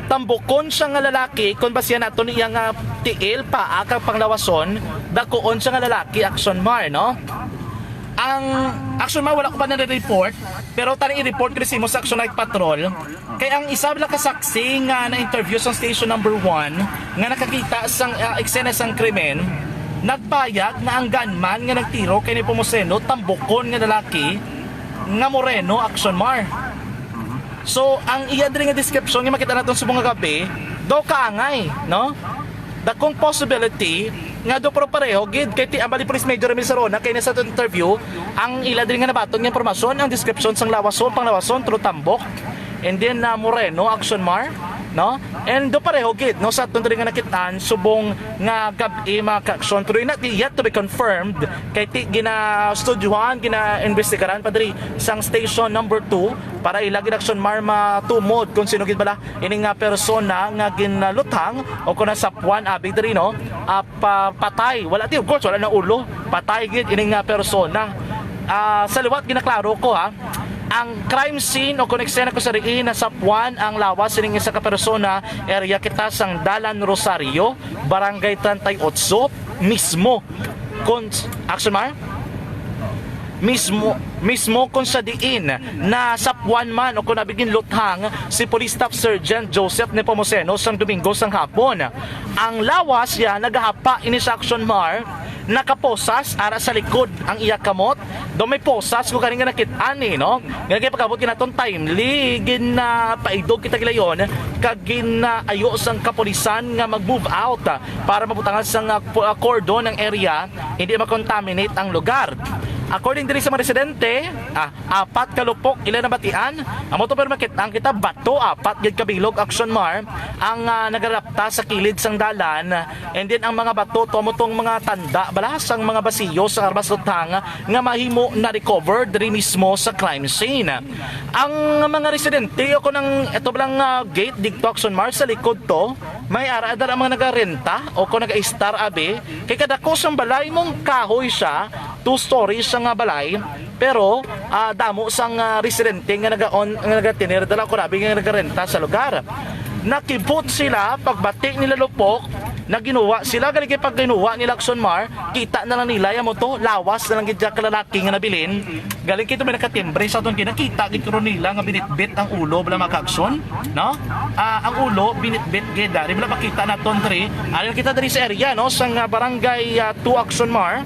Tambukon siya nga lalaki kung basihan nato niya nga tiil pa kag panglawason, dakuon siya nga lalaki action mar, no? Ang action mar wala ko pa na-report pero tani i-report ko si mo sa Action Night Patrol kay ang isa bala ka saksi nga na-interview sa station number 1 nga nakakita sang eksena sang krimen nagpayag na ang gunman nga nagtiro kay Nepomuceno tambukon nga lalaki nga moreno action mar. So ang iya diri nga description nga makita naton sa mga gabi do kaangay no dakong possibility nga do pero pareho gid kay ti Ambali Police Major Emil Sarona kay nasa interview ang ila din nga nabaton nga impormasyon ang description sang lawason panglawason through tambok and then Moreno action mar no and do pareho gid no sa tundri nga Nakit-an subong nga gab-i maka-aksyon pero not yet to be confirmed kay ti gina studyohan gina investigaran padri sang station number 2 para ilagin action mar matumod kung sino gid bala ini nga persona nga ginluthang o kung nasapwan abi diri no patay wala ti of course wala na ulo patay gid ini nga persona sa liwat ginaklaro ko ha ang crime scene o kung eksena ko sa riin nasapwan ang lawas sining isa ka persona area kita sang Dalan Rosario Barangay 38 mismo kung action mar mismo kung sa diin na sapwan man o kung nabigin luthang si Police Staff Sergeant Joseph Nepomuceno sang Domingo sang hapon ang lawas ya nagahapa ini sa action mar nakaposas ara sa likod ang iya kamot do may posas ko kaning Nakit-an no ngagay pagabot kinaton timely gin na paidog kita gilayon kag gin ayo sang kapolisan nga mag-move out para mabutangan sang cordon ng area hindi makontaminate ang lugar. According diri sa mga residente, apat kalupok ilan na batian. Ang moto pero makit-an kita bato apat gid kabilog action mar ang nagarapta sa kilid sang dalan and then ang mga bato tumutong mga tanda balas ang mga basiyo sa arbas lutang nga mahimo na recover diri mismo sa crime scene. Ang mga residente o kunang eto lang gate dito action mar sa likod to may ara-adar ang mga nagarenta o kung naga-star abi kay kadako sang balay mong kahoy siya 2 stories sa nga balay pero damo sang residente nga nagatinir dala ko rabi nga nagarenta sa lugar nakibot sila pagbati nila lupok na ginuwa sila galing pag ginuwa nila action mar kita na lang nila mo to lawas na lang gid ka lalaki nga nabilin galing kito may nakatimbre sa ton kinakita gid karon nila nga binitbit ang ulo bala maka-action no ang ulo binitbit gid dari bala makita naton diri ayon kita diri sa area no sang barangay 2 action mar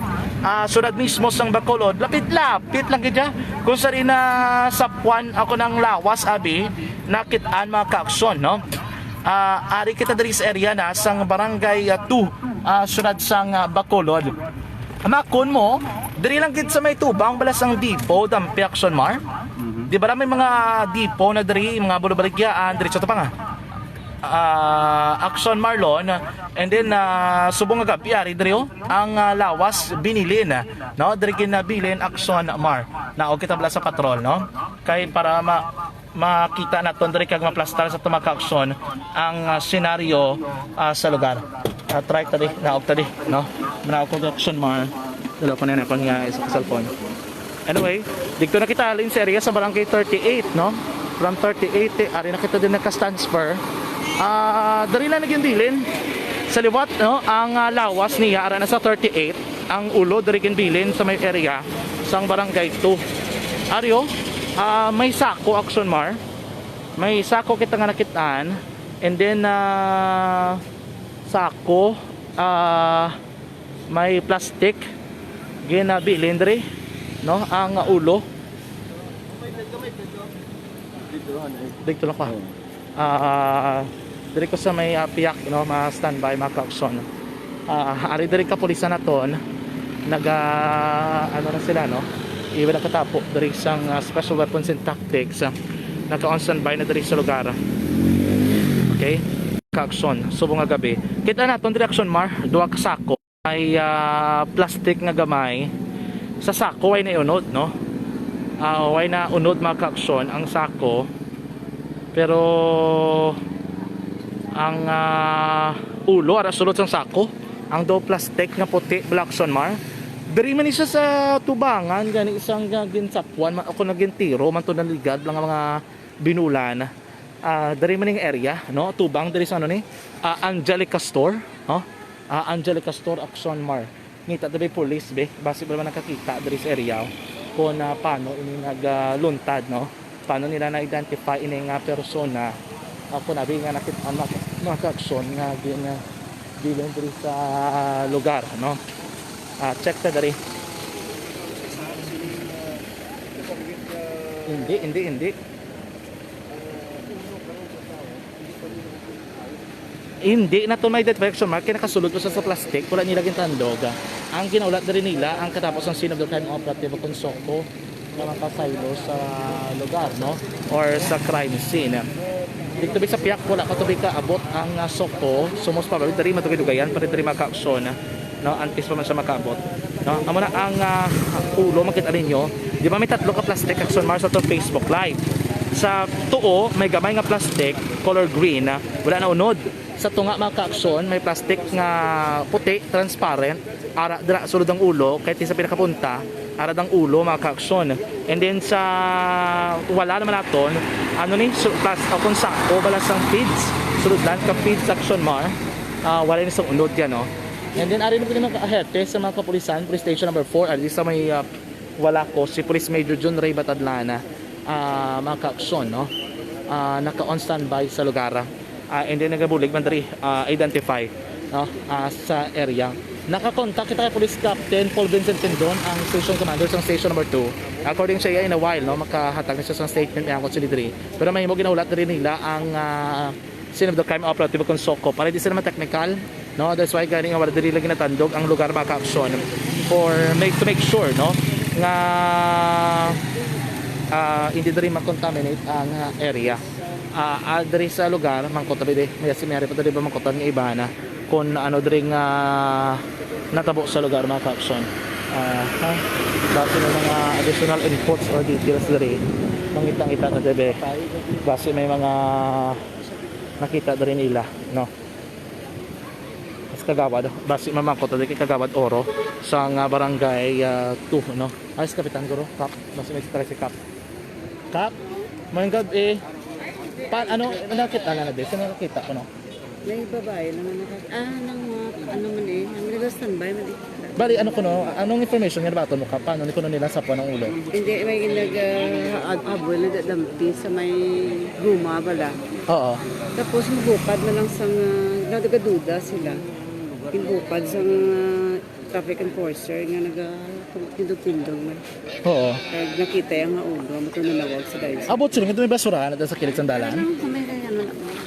sunod mismo sang Bacolod lapit-lapit lang gid kung sa rin na sapwan ako ng lawas abi Nakit-an maka-action no ari kita diri sa area na sang barangay 2 sunod sang Bacolod makon mo diri lang gid sa may tubang balas ang depot dampi action mar di ba may mga depot na diri mga bulubaligyaan diri sa tupang action marlon and then subong nga gabi ari diri ang lawas binilin no diri ginabilin action mar na og kita bala sa patrol no kay para makita naton diri kag maplastar sa tumaka-aksyon ang senaryo sa lugar. Try tadi naog tadi no manaog ko action mar dala ko na kon nga sa cellphone. Anyway, dito na kita alin sa area sa barangay 38 no from 38 ari na kita din naka-transfer diri lang naging bilin sa liwat no ang lawas niya ara na sa 38 ang ulo diri bilin sa may area sang barangay 2 aryo may sako action mar may sako kita nga Nakit-an and then sako may plastic ginabilin diri no ang ulo dito lang pa diri ko sa may piyak no ma standby maka-action ari diri ka pulisan naton naga ano na sila no iba na katapo diri sang special weapons and tactics naka-on standby na diri sa lugar okay ka-action subong nga gabi kita naton diri action mar duha ka sako ay plastic nga gamay sa sako way na unod no way na unod maka-action ang sako pero ang ulo ara sulod sang sako ang do plastic nga puti black action mar diri man isa sa tubangan gani isang ginsapwan ako nagintiro man to naligad lang mga binulan diri man ning area no tubang diri sa ano ni Angelica Store no Angelica Store action mar ngita diri police be base ba man nakakita diri sa area kung paano ini nagluntad no paano nila na identify ini nga persona ako nabi nga Nakit-an maka-action nga bilin diri sa lugar no check ta dari hindi hindi na to may direction mark kaya nakasulod ko sa plastic wala nila gintandog. Ang ginaulat na rin nila ang katapos ng scene of the crime operative konsoko na makasaylo sa lugar, no, or sa crime scene. Dito sa piyak wala ka tubig ka abot ang soko sumos pa dari matugidugayan para dari maka-aksyon, no, antes pa man siya makaabot, no. Amo na ang ulo makita ninyo, di ba may tatlo ka plastic action marks sa Facebook live. Sa tuo may gamay nga plastic color green, wala na unod. Sa tunga maka-aksyon may plastic nga puti transparent ara dira sulod ang ulo kahit sa pinakapunta ara ang ulo maka-aksyon. And then sa wala naman naton ano ni plus kung sako balas ang feeds sulod lang ka feeds action mar, wala ni sa unod yan, no. And then ari na pud mga aherte sa mga kapulisan police station number 4 ali sa may wala ko si Police Major John Ray Batadlana, mga ka-aksyon, no, naka-on standby sa lugar, and then nagabulig man dari identify, no, sa area. Nakakontak kita kay Police Captain Paul Vincent Tendon, ang station commander sa station number 2. According sa iya in a while, no, makahatag na siya sa statement niya sa diri. Pero may mo ginaulat rin nila ang scene of the crime operative konsoko para di sila technical, no. That's why galing wala diri lagi natandog ang lugar maka-aksyon for to make sure, no, nga hindi diri makontaminate ang area. Diri sa lugar mangkotabide may simere pa diri ba mangkotan nga iba na kung ano diri nga natabo sa lugar mga ka-aksyon. Base ng mga additional inputs or details diri mangitang-ita na debe base may mga nakita diri nila, no. Kagawad base mamangkot diri kagawad oro sa nga barangay 2, no. Ayos kapitan guro kap base may si kap may gab-i ano nakita na din sa nakita ko, no. May babae naman ano man eh, nag-standby man eh. Bali ano ko, no, anong information nga ba mo ka paano ni kuno nila sa ng ulo? Hindi may nag-abol na dampi sa may guma bala. Oo. Tapos mabukad na lang sa nagaduda sila. Pinbukad sa traffic enforcer nga nag-tindog-tindog man. Oo. Nakita yung ulo, matunalawag sa guys. Abot sila nga may basurahan at sa kilid ng dalan?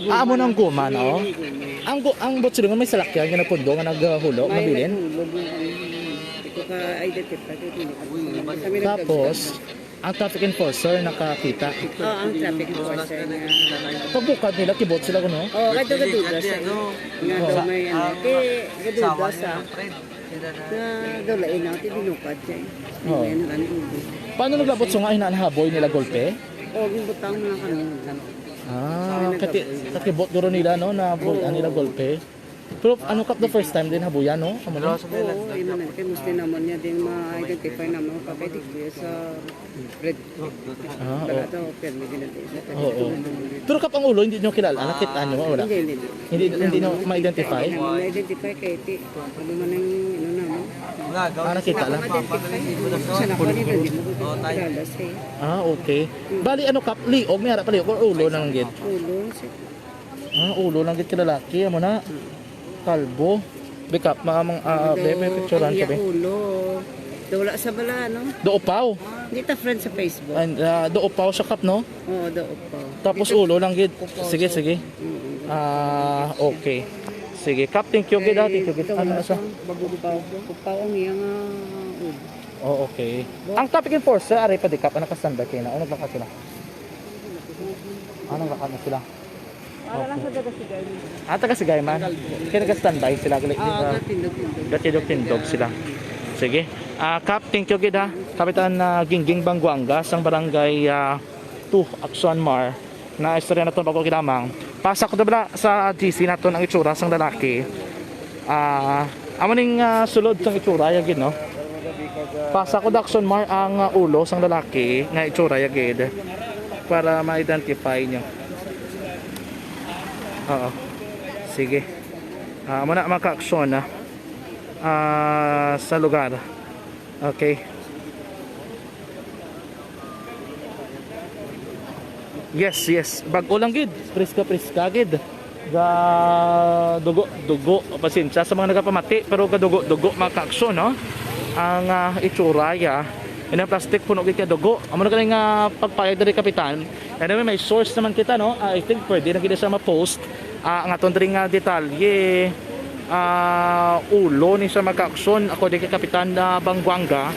Amo ng guma, no? Ang bot sila nga may salakyan nga napundo nga naghulo, mabilin. Hindi ko ka-identify. Tapos, ang traffic enforcer nakakita. Oo, ang traffic enforcer nga. Pagbukad nila, kibot sila ko, no? Oo, kahit gaduda sa nga daw may gaduda sa na daw lain na, tinunukad siya. Oo. Paano naglabot so nga hinahaboy nila golpe? Oo, butang mo lang kami. Kakibot guro nila, no, na nila golpe. Pero ano kap the first time din habuyan, no? Oo, iman kay musti naman niya din ma-identify naman kapatid ko sa bread. Wala daw permi din natin. Oo. Pero kap ang ulo hindi niyo kilala, nakita niyo wala? Hindi niyo ma-identify. Ma-identify kay ti. Ano man ang ano naman. Nakita lang. Sana pa nila din mo kilala siya. Okay. Bali ano kap liog may harap liog or ulo nang gid? Ulo. Ulo lang gid kilalaki amo na. Kalbo. Bikap mga may picturean ka be. Ulo. Wala sa bala, no? Doopaw. Hindi ta friend sa Facebook. And doopaw sa kap, no? Oo, doopaw. Tapos ulo lang gid. Sige. Okay. Sige, kap, thank you gid. Thank you gid. Ano na sa? Upaw ang iyang ulo. Okay. Ang traffic enforcer ari pa di kap ana ka standby kay na. Ano ba sila? Anong lakas na sila? Para lang sa taga-sigay. Taga-sigay man. Kaya nag-standby sila. Tindog sila. Sige. Kap, thank you gid ha. Kapitan Gingging Banguanga sang barangay 2 Akson Mar na istorya na ito bago kinamang. Pasak ko na sa GC naton ang itsura sang lalaki. Amo ning sulod sang itsura yagid, no? Pasak ko Akson Mar ang ulo sang lalaki nga itsura yagid para ma-identify nyo. Oo. Sige. Muna maka-aksyon sa lugar. Okay. Yes. Bag-o lang gid. Priska gid. Dugo. Pasensya sa mga nagapamati pero dugo maka-aksyon, no? Ang itsuraya. Ina plastic puno gid ka dugo. Amo na galing pagpayag diri kapitan. And then may source naman kita, no? I think pwede na gid sa ma-post ang aton diri nga detalye ulo ni sa magka-aksyon ako di kay Kapitan na Bangguanga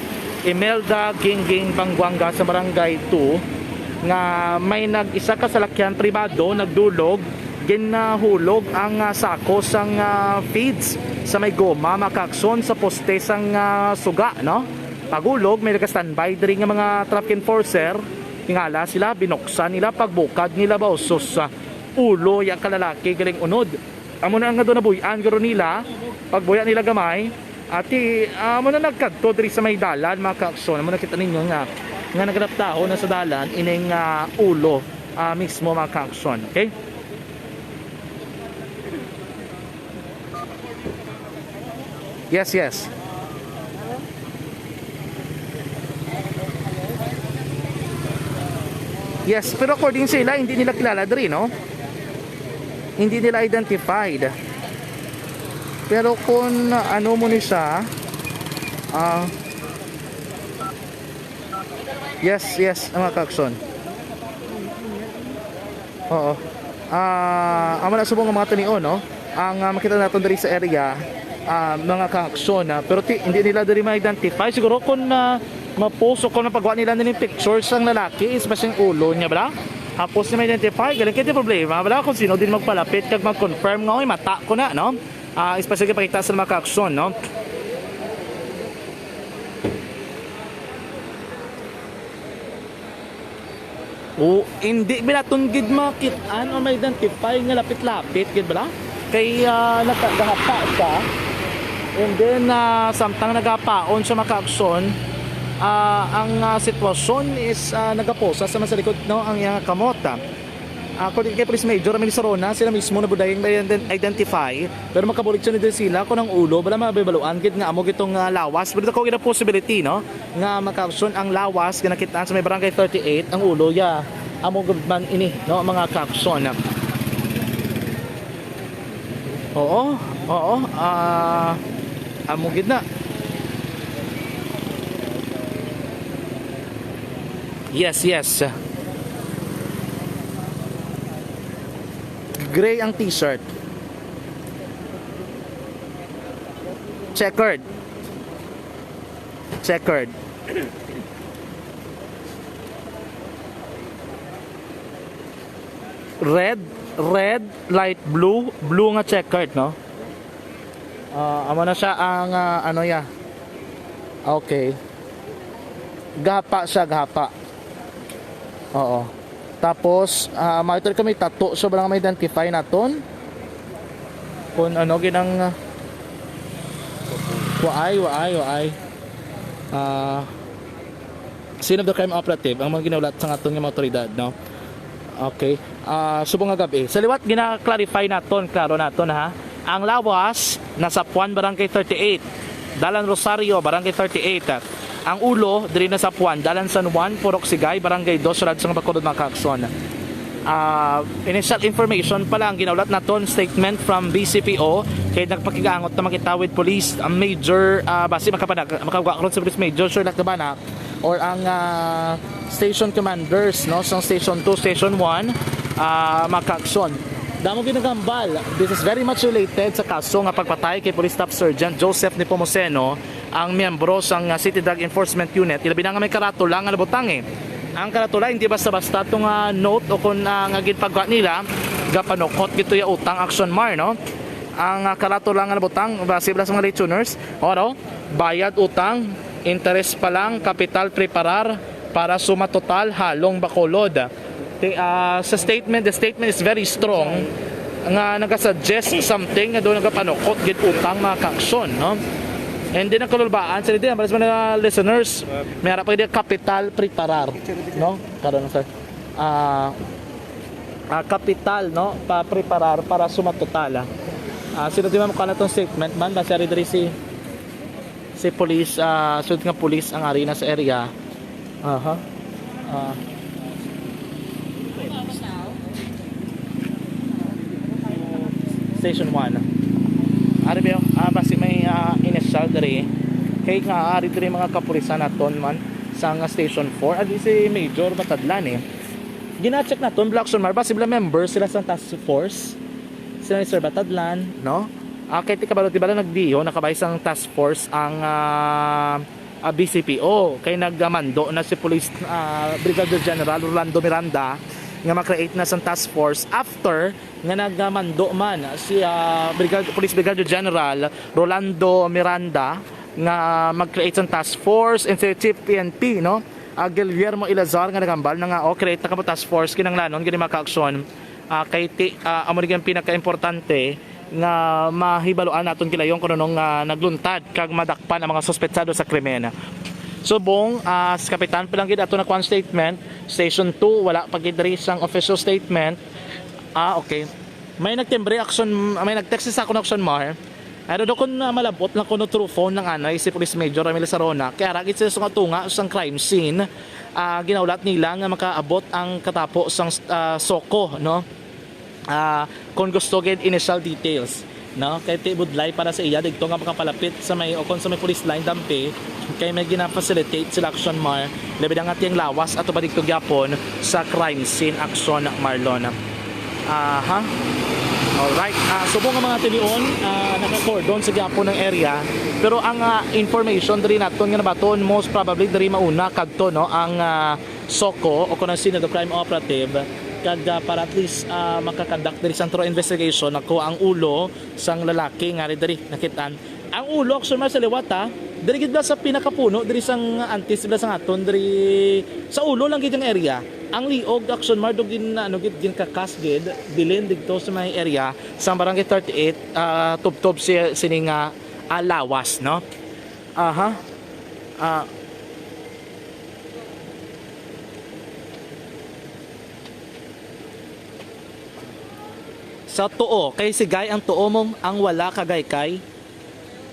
Imelda Gingging Bangguanga sa barangay 2 nga may nag-isa ka salakyan pribado nagdulog ginahulog ang sako sang feeds sa may goma makakson sa poste sang suga no pagulog may naka-standby diri nga mga traffic enforcer tingala sila binuksan nila pagbukad nila bausos sa ulo yang kalalaki galing unod amo na nga do nabuyan garo nila pagbuya nila gamay ati amo na nagkadto diri sa may dalan makakson amo nakita ninyo nga naganap tao na sa dalan ining ulo mismo makakson okay. Yes. Yes, pero according sa sila, hindi nila kilala diri, no? Hindi nila identified. Pero kung ano mo ni siya, yes, mga kakson. Oo. Amo na subong mga tanion, no? Ang makita natin diri sa area, mga kakson pero hindi nila diri ma-identify siguro kung ma-post o kung napagawa nila ng pictures ang lalaki is mas yung ulo niya bala tapos na ma-identify galing kaya problema bala kung sino din magpalapit kag mag-confirm nga mata ko na no especially pakita sa mga kakson no hindi bilaton gid makit-an o ma-identify nga lapit-lapit gid bala kay nakagahapa ka. And then samtang nagapaon sa makakson ang sitwasyon is nagaposa sa masalikod no ang iyang kamota. According kay Police Major Ramil Sarona sila mismo na budayang identify pero makabulig siya nito sila kung ang ulo bala mabibaluan gid nga amo gitong lawas pero ko gid possibility no nga makakson ang lawas nga nakita sa may barangay 38 ang ulo ya amo gud man ini no mga kakson. Oo amo gid na. Yes. Gray ang t-shirt. Checkered. Red, light blue nga checkered no. Amo na siya ang ano ya. Okay. Gahapa. Oo. Tapos monitor kami tattoo so bala may identify naton. Kung ano ginang waay. Scene of the crime operative ang mga ginaulat sa aton nga otoridad no. Okay. Subong nga gabi. Sa liwat gina-clarify naton, klaro naton ha. Ang lawas nasapwan barangay 38. Dalan Rosario barangay 38. Ang ulo diri nasapwan dalan San Juan Purok Sigay barangay 2 sa Bacolod Makakson. Initial information pa lang ginaulat naton statement from BCPO kay nagpakigangot na makita with police ang major base makagawa sa police major Sir Lakabana or ang station commanders no sa station 2 station 1 Makakson. Damo ginagambal. This is very much related sa kaso nga pagpatay kay Police Staff Sergeant Joseph Nepomuceno ang miyembro sang City Drug Enforcement Unit. Ilabi na nga may karatula nga nabutang Ang karatula hindi basta-basta itong note o kung nga ginpagawa nila gapanokot gito ya utang action mar no. Ang karatula nga nabutang base sa mga late tuners bayad utang interest pa lang kapital preparar para suma total Halong Bacolod. Sa statement, the statement is very strong nga nagasuggest something nga doon nagapanukot gid utang mga kaksyon no. And then ang kalulbaan sa din para sa mga listeners may harap pa gid capital preparar no karon sir capital no pa preparar para suma total sino di man kana tong statement man base diri si police sud nga police ang ari na sa area Station 1. Ari ba basi may initial diri kay nga ari diri mga kapulisan naton man sa Station 4 adi si Major Batadlan gina-check naton Blackson Mar basi members sila sa task force sila ni Sir Batadlan, no? Kay tikabalo diba lang nagdiyo nakabay sang task force ang BCPO kay nagmando na si Police Brigadier General Rolando Miranda nga ma-create na sang task force after nga nagmando man si Police Brigadier General Rolando Miranda nga mag-create sang task force and si Chief PNP, no? Guillermo Ilazar nga nagambal na nga create na kamo task force kinanglanon gani maka-aksyon kay amo rin pinaka-importante nga mahibaloan naton kilayon kuno nga nagluntad kag madakpan ang mga suspetsado sa krimen. Subong sa kapitan pa lang gid ato na kwan statement. Station 2 wala pa gid diri sang official statement. Okay. May nagtimbre action, may nagtext sa ako na action mar. Ano do kun malabot lang kuno through phone ng anay si Police Major Ramil Sarona kaya ra gid sila sa tunga sang crime scene. Ginaulat nila nga makaabot ang katapo sang soko, no? Kung gusto gid initial details, no? Kay tibudlay para sa iya digto nga makapalapit sa may o kon sa may police line dampi kay may gina-facilitate sila action mar labi nga tiyang lawas ato ba digto gyapon sa crime scene action Marlon. Alright, subong nga mga tilion naka-cordon sa gyapon ng area pero ang information diri naton nga nabaton most probably diri mauna kadto, no, ang SOCO o kung sino the crime operative kag para at least makakandak diri sang thorough investigation nako ang ulo sang lalaki nga diri Nakit-an. Ang ulo action sa liwat diri gid sa pinakapuno diri sang antis bla sang aton diri sa ulo lang gid ang area. Ang liog action dog din gid 𝐾𝐔𝐍 bilin dito sa may area sa barangay 38 tubtob sini nga lawas, no? Sa tuo kay sigay ang tuo mong ang wala kagay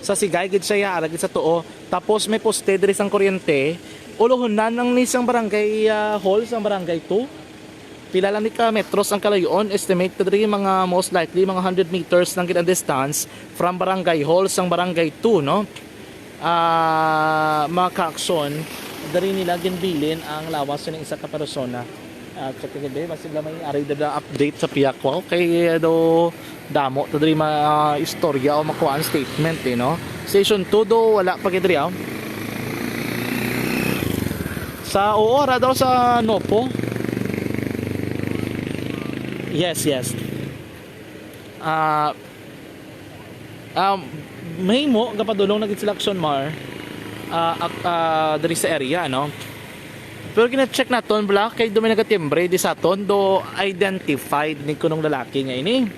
sa sigay gid siya ara gid sa tuo tapos may poste diri sang kuryente uluhunan ng nisang barangay hall sang barangay 2 pila lang ni ka metros ang kalayon estimate diri mga most likely mga 100 meters lang gid ang distance from barangay hall sang barangay 2, no? Maka-aksyon diri nila ginbilin ang lawas ng isa ka persona. Check gabi basta may ari da update sa piyakwa kay do damo to diri istorya o makuha ang statement, no? Station 2 do wala pa gid diri sa oora daw sa Nopo. Yes. May mo gapadulong na gid sila action mar diri sa area, no? Pero kina-check naton bla kay do may nagatimbre di sa aton do identified ni kunong lalaki nga ini.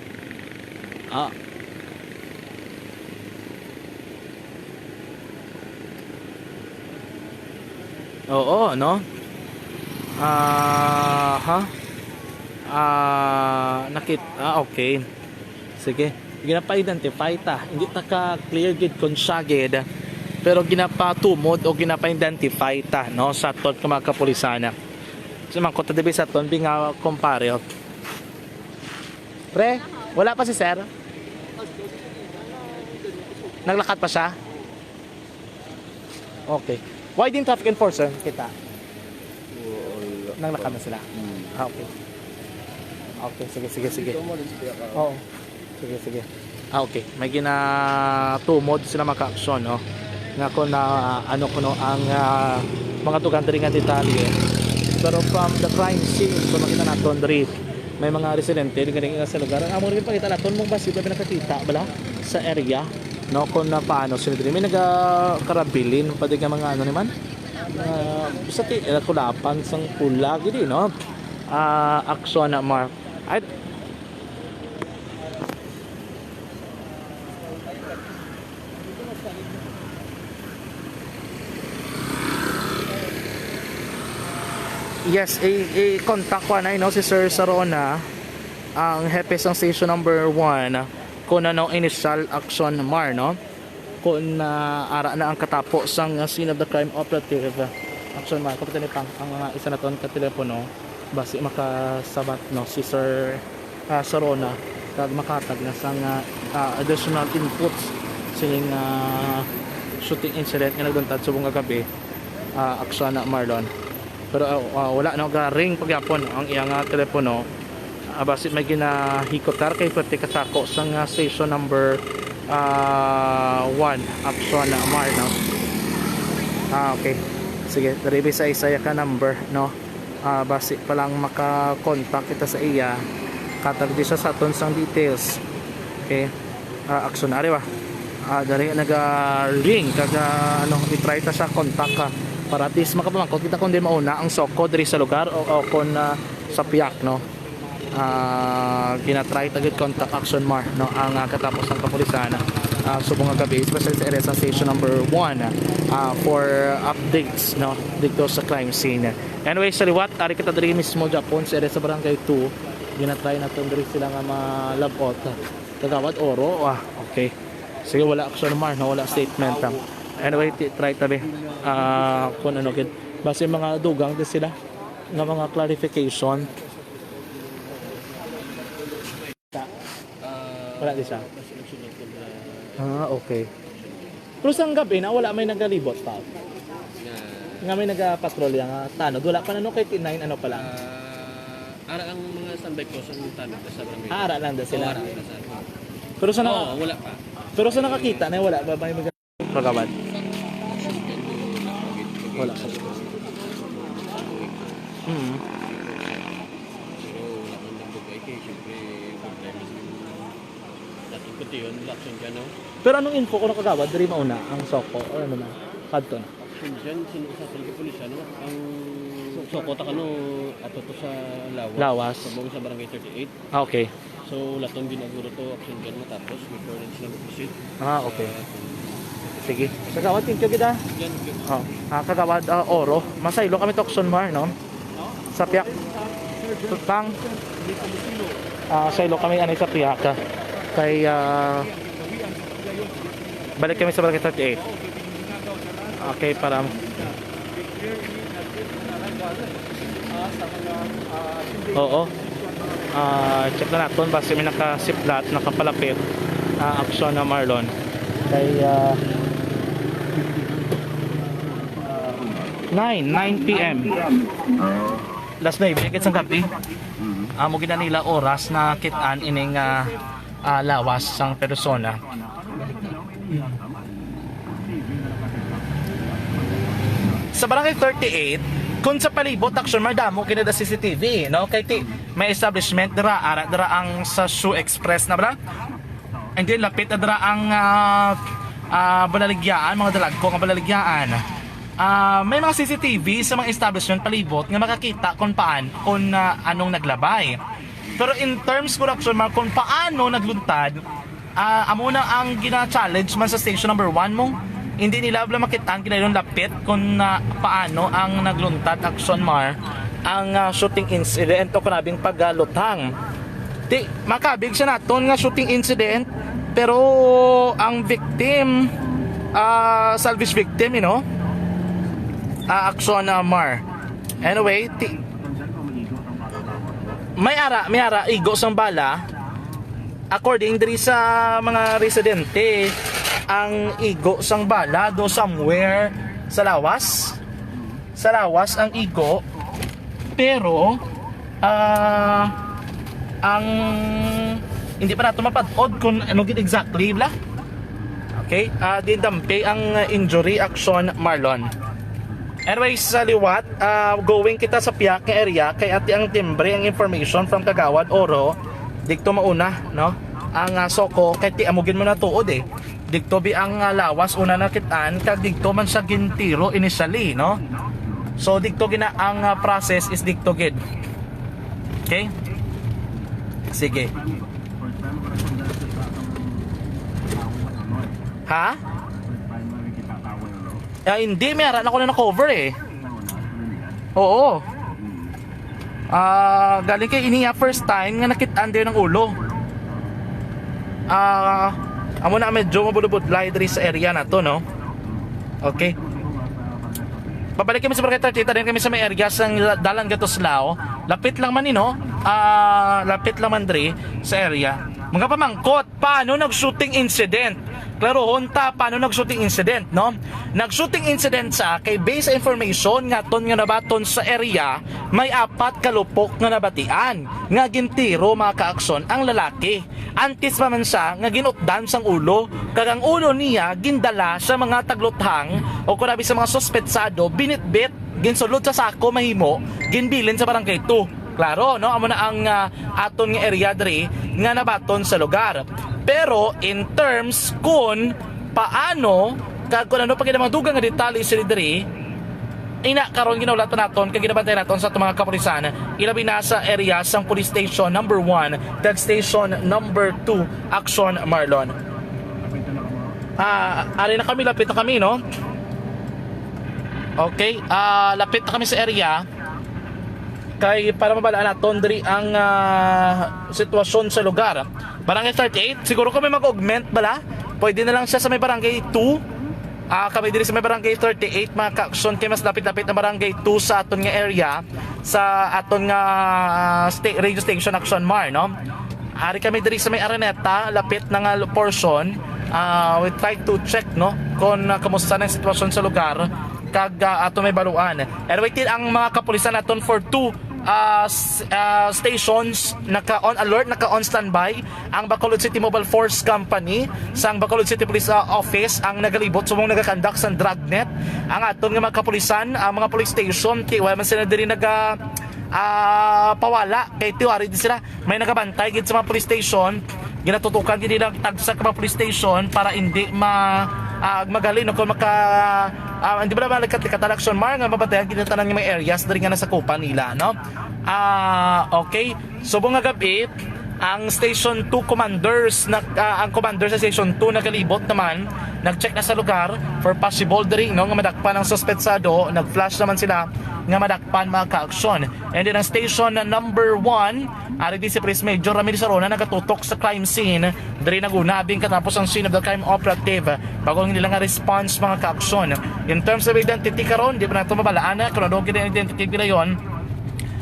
Oo, no? Okay. Sige. Ginapa-identify ta. Hindi ta ka clear gid kung siya gid. Pero ginapa-tumod o ginapa-identify ta, no? Sa aton ka mga kapulisana. So, mangkot ta dibi sa aton binga compare. Pre, wala pa si sir? Naglakad pa siya? Okay. Why din traffic enforcer kita? Naglakad na sila. Okay. Okay, sige. Oo. Sige. Okay. May ginatumod sila maka-aksyon, no? Nga ko na ang mga tugan diri nga detalye. Pero from the crime scene, so makita naton diri may mga residente diri nga sa lugar. Amo rin pakita naton mong basit na pinakakita bala sa area, no, kung na paano sila diri may nagakarabilin pa nga mga naman. Sa kulapan sang pula gid, no? Aksyon na mark. Yes, i-contact ko na, no, si Sir Sarona, ang hepe ng station number 1 kung ano initial action mar, no? Kung ara na ang katapo sang scene of the crime operative action mar. Kapitan ni pang ang isa na ton ka telepono basi makasabat, no, si Sir Sarona kag makatag na sang additional inputs sining shooting incident nga nagduntad subong kagabi aksyon na Marlon. Pero wala no ring pagyapon ang iyang telepono Basit may ginahikotar kay pwede katako sa station number 1 action mar no. Okay. Sige, dali sa isa ka number no. Basit pa lang maka-contact kita sa iya. Katag di sa aton sang details. Okay. Action ari ba. Dari naga-ring kaga ano i-try ta sa contact ka para at least makapamangkot kita kung di mauna ang soko diri sa lugar o kung sa piyak no. Ginatry tagit contact action mar no ang katapos ng kapulisan subong nga gabi especially sa area sa station number 1 for updates no dito sa crime scene. Anyway, sa liwat ari kita diri mismo Japon sa area sa barangay 2 ginatry naton diri sila nga malabot kagawad oro okay. Sige, wala action mar no wala statement anyway try tabi kung ano gid base mga dugang din sila nga mga clarification. Wala di siya. Okay. Pero sa gabi na wala may nagalibot pa. Nga may nagapatrolya nga tanod. Wala pa na no kay T9 ano pala. Ara ang mga standby ko sa tanod sa barangay. Ara lang da sila. Ara lang sa. Pero sa wala pa. Pero sa nakakita na wala ba may magagawad? Wala pa. Pero anong info ko nakagawad diri mauna ang soko o ano na carton Diyan sinusasan ko pulis ano ang soko ta kano ato to sa lawas subong sa barangay 38. Okay. So laton ginaguro to action diyan matapos before sila mag-proceed. Okay. Sige. Kagawad thank you gida. Kagawad oro. Masaylo kami to action mar no. Sa piyak. Tutang. Saylo kami ani sa piyak kay balik kami sa barangay 38. Okay, para oo check na natin base may nakasiplat nakapalapit action na Marlon kay 9 PM last night binigit sa gabi mo gina nila oras na kitaan ining lawas sang persona. Sa barangay 38 kung sa palibot action madamo kinada CCTV no kay may establishment dira ang sa Shoe Express na bala and then lapit dira ang balaligyaan mga dalagko nga balaligyaan. May mga CCTV sa mga establishment palibot nga makakita kung anong naglabay. Pero in terms corruption mark kung paano nagluntad amo na ang gina-challenge man sa station number 1 mo hindi nila wala makitaan kinayon lapit kung paano ang nagluntad action mar ang shooting incident o kanabing paglutang. Di makabig siya naton nga shooting incident pero ang victim salvage victim action mar. Anyway, may ara igo sang bala according diri sa mga residente ang igo sang bala do somewhere sa lawas ang igo pero ang hindi pa nato mapatod kung ano gid exactly bla. Okay, dindampi ang injury action Marlon. Anyways, sa liwat, going kita sa piyak nga area kay ati ang timbre ang information from Kagawad Oro dikto mauna no ang soko kay ti amugin mo na tuod dikto bi ang lawas una nakitaan kag dikto man sa gintiro initially no so dikto gina ang process is dikto gid. Okay, sige ha hindi meron ako na cover oo galing kay iniya first time nga nakit-an din ng ulo amo na medyo mabulubudlay diri sa area na to no. Okay, pabalik kami sa barangay 30 din kami sa may area sang dalan Gatoslao lapit lang man lapit lang man diri sa area mga pamangkot paano nag shooting incident klarohon ta paano nag-shooting incident, no? Nag-shooting incident sa kay base sa information nga ton nga nabaton sa area may 4 kalupok nga nabatian nga gintiro mga kaakson ang lalaki. Antes pa man siya nga ginutdan sang ulo kag ang ulo niya gindala sa mga tagluthang o kunabi sa mga suspetsado binitbit ginsulod sa sako mahimo ginbilin sa barangay 2. Klaro, no? Amo na ang aton nga area diri nga nabaton sa lugar. Pero in terms kung paano kag kung ano pa mga dugang nga detalye sa diri ina karon ginawlat pa naton kag ginabantay naton sa atong mga kapulisan ilabi na sa area sang police station number 1 kag station number 2 Action Marlon. Ari na kami, lapit na kami, no? Okay, lapit na kami sa area kay para mabalaan naton diri ang sitwasyon sa lugar. Barangay 38, siguro kami mag-augment bala. Pwede na lang siya sa may barangay 2. Kami diri sa may barangay 38 mga ka-aksyon kay mas lapit-lapit na barangay 2 sa aton nga area sa aton nga radio station Action Mar, no? Ari kami diri sa may Araneta, lapit na nga portion. We try to check, no, kung kamusta na ang sitwasyon sa lugar kag ato may baluan. And waited ang mga kapulisan naton for 2 stations naka-on alert, naka-on standby ang Bacolod City Mobile Force Company sang Bacolod City Police Office ang nagalibot sumong nagakandak sang dragnet ang aton nga mga kapulisan ang mga police station kay wala man sila diri pawala kay tiwari di sila may nagabantay gid sa mga police station ginatutukan gid nila tagsa ka mga police station para hindi magalin o kung hindi ba naman nagkatalaksyon mar nga mabantayan kinatanan ng mga areas dari nga nasakupan nila, no? Okay, subong nga gabi ang station 2 commanders ang commander sa station 2 nagalibot naman nag-check na sa lugar for possible diri, no, nga madakpan ang suspetsado. Nag-flash naman sila nga madakpan mga ka-aksyon. And then ang station number 1 ari di si Police Major Ramirez Arona nagatutok sa crime scene diri nagunabing katapos ang scene of the crime operative bago nila nga response mga ka-aksyon. In terms of identity karon di ba nato mabalaan na kung ano gid identity nila yon.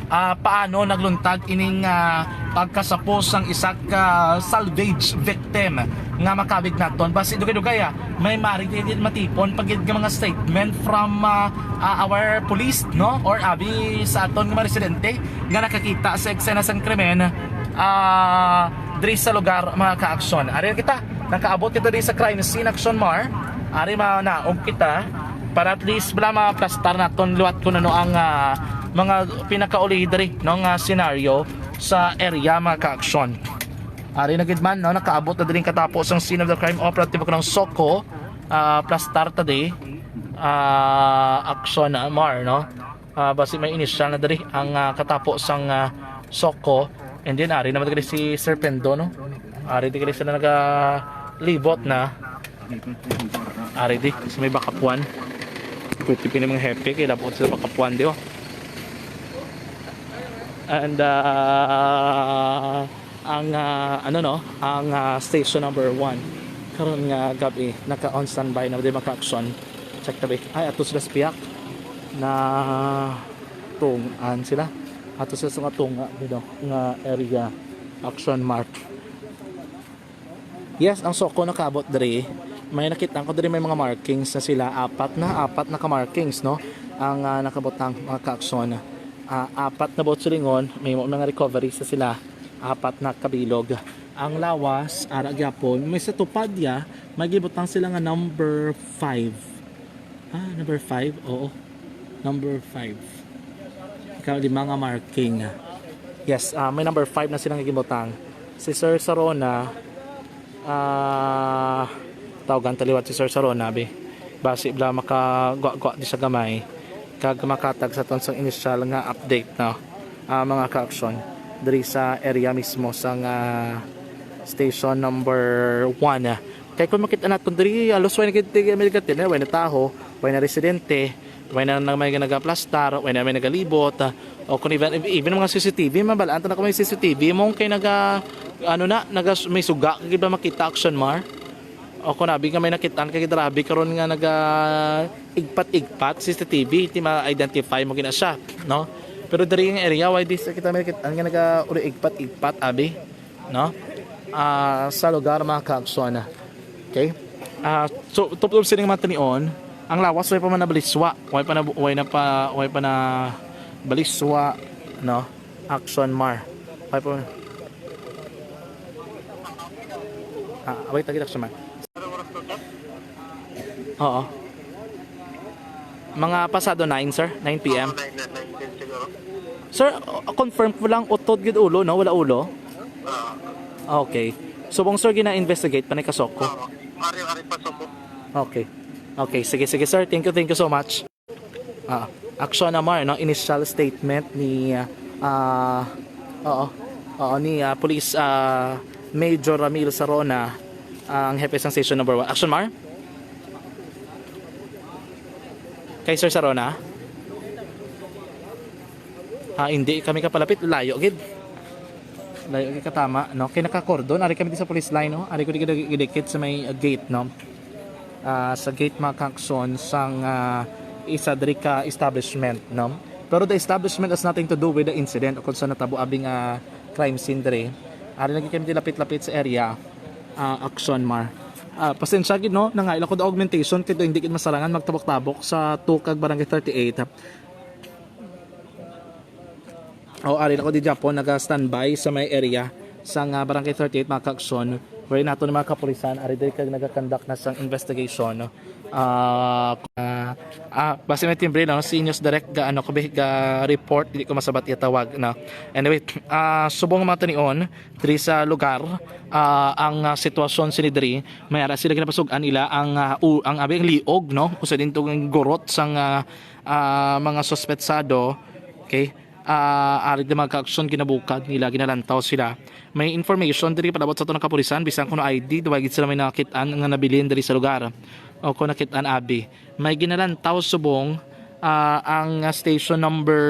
Paano nagluntad ining pagkasapos ang isa ka salvage victim nga makabig naton basi dugay-dugay may maritin matipon pagid nga mga statement from our police, no, or abi sa aton nga mga residente nga nakakita sa eksena sang krimen diri sa lugar mga ka-aksyon. Ari kita nakaabot kita diri sa crime scene Action Mar ari manaog kita para at least bala ma-plastar naton liwat ko no ang mga pinakauli diri no nga scenario sa area mga ka-aksyon. Ari na gid man, no, nakaabot na diri katapos ang scene of the crime operative ko ng Soko plastar today Action Mar, no. Basi may initial na diri ang katapos ang Soko. And then ari naman diri si Sir Pendo, no. Ari diri sila nagalibot na. Ari di sa may Bakapuan. Pwede pin mga happy kay labot sa Bakapuan di, oh. And ang station number 1 karon nga gabi naka-on standby na di maka-action. Check tabi ay ato sila spiyak na tungan sila ato sila sa tunga dito nga area Action Mark. Yes, ang Soko nakaabot diri may nakita ko diri may mga markings na sila apat na ka-markings, no, ang nakabotang mga ka-action. 4 na boat sulingon, may mga recovery sa sila, 4 na kabilog. Ang lawas, ara gyapon, may sa tupad may gibutang sila nga number 5. Number 5? Oo. Number 5. Ikaw di mga marking. Yes, may number 5 na silang gibutang. Si Sir Sarona, tawagan taliwat si Sir Sarona, basi bla makagwa di sa gamay. Kag makatag sa tong initial nga update na mga ka-aksyon diri sa area mismo sa station number 1. Kay kung makita naton diri alos way nagitigatin way na taho, way na residente, way na may nagaplastar, way na may nagalibot o kung even mga CCTV mabalaan ta na kung may CCTV mong kay may suga kay ba makita Action Mar. O kung nabi nga may nakitaan kay grabe karon nga igpat CCTV ti ma-identify mo gina siya, no? Pero diri nga area why this kita may nakitaan nga uli igpat abi, no? Sa lugar mga ka-aksyon. Okay? So tuptub sining matanion, ang lawas way pa man nabaliswa, way pa na baliswa, no? Action mar. Way pa. Wait, tagit action mar. Oo. Mga pasado 9, sir, 9 PM. Sir, confirm ko lang utod gid ulo, no? Wala ulo. Okay. Subong sir gina-investigate panay kasoko. Ari pa sobo. Okay. Okay, sige sir. Thank you so much. Action na mar, no? Initial statement ni Police Major Ramil Sarona, ang hepe ng station number 1. Action mar. Kay Sir Sarona. Hindi kami kapalapit, layo gid. Layo gid katama, no? Kay naka-cordon, ari kami di sa police line, no? Ari ko dikit sa may gate, no? Sa gate makakson sang isa diri ka establishment, no? Pero the establishment has nothing to do with the incident o kung saan natabo abing crime scene diri. Ari lagi kami dilapit-lapit sa area. Action mar. Pasensya gid, no, nangaila ko da augmentation kay hindi gid masarangan magtabok-tabok sa tukag barangay 38. Ari na ko di Japon naga-standby sa may area sang barangay 38 mga ka-aksyon where nato ni mga kapulisan ari diri kag naga-conduct na sang investigation. Basta may timbre, no, si News Direct ga report, hindi ko masabat itawag na. Anyway, subong mga tanion diri sa lugar, ang sitwasyon sini diri may ara sila ginapasugan nila ang abing liog, no, usa din tong gorot sang mga suspetsado. Okay, ari di mga ka-aksyon kinabukad nila, ginalantaw sila. May information diri palabot sa tunang kapulisan bisan kuno ID duwagid sila may nakit-an nga nabilin diri sa lugar o kung Nakit-an abi. May ginalantaw subong ang station number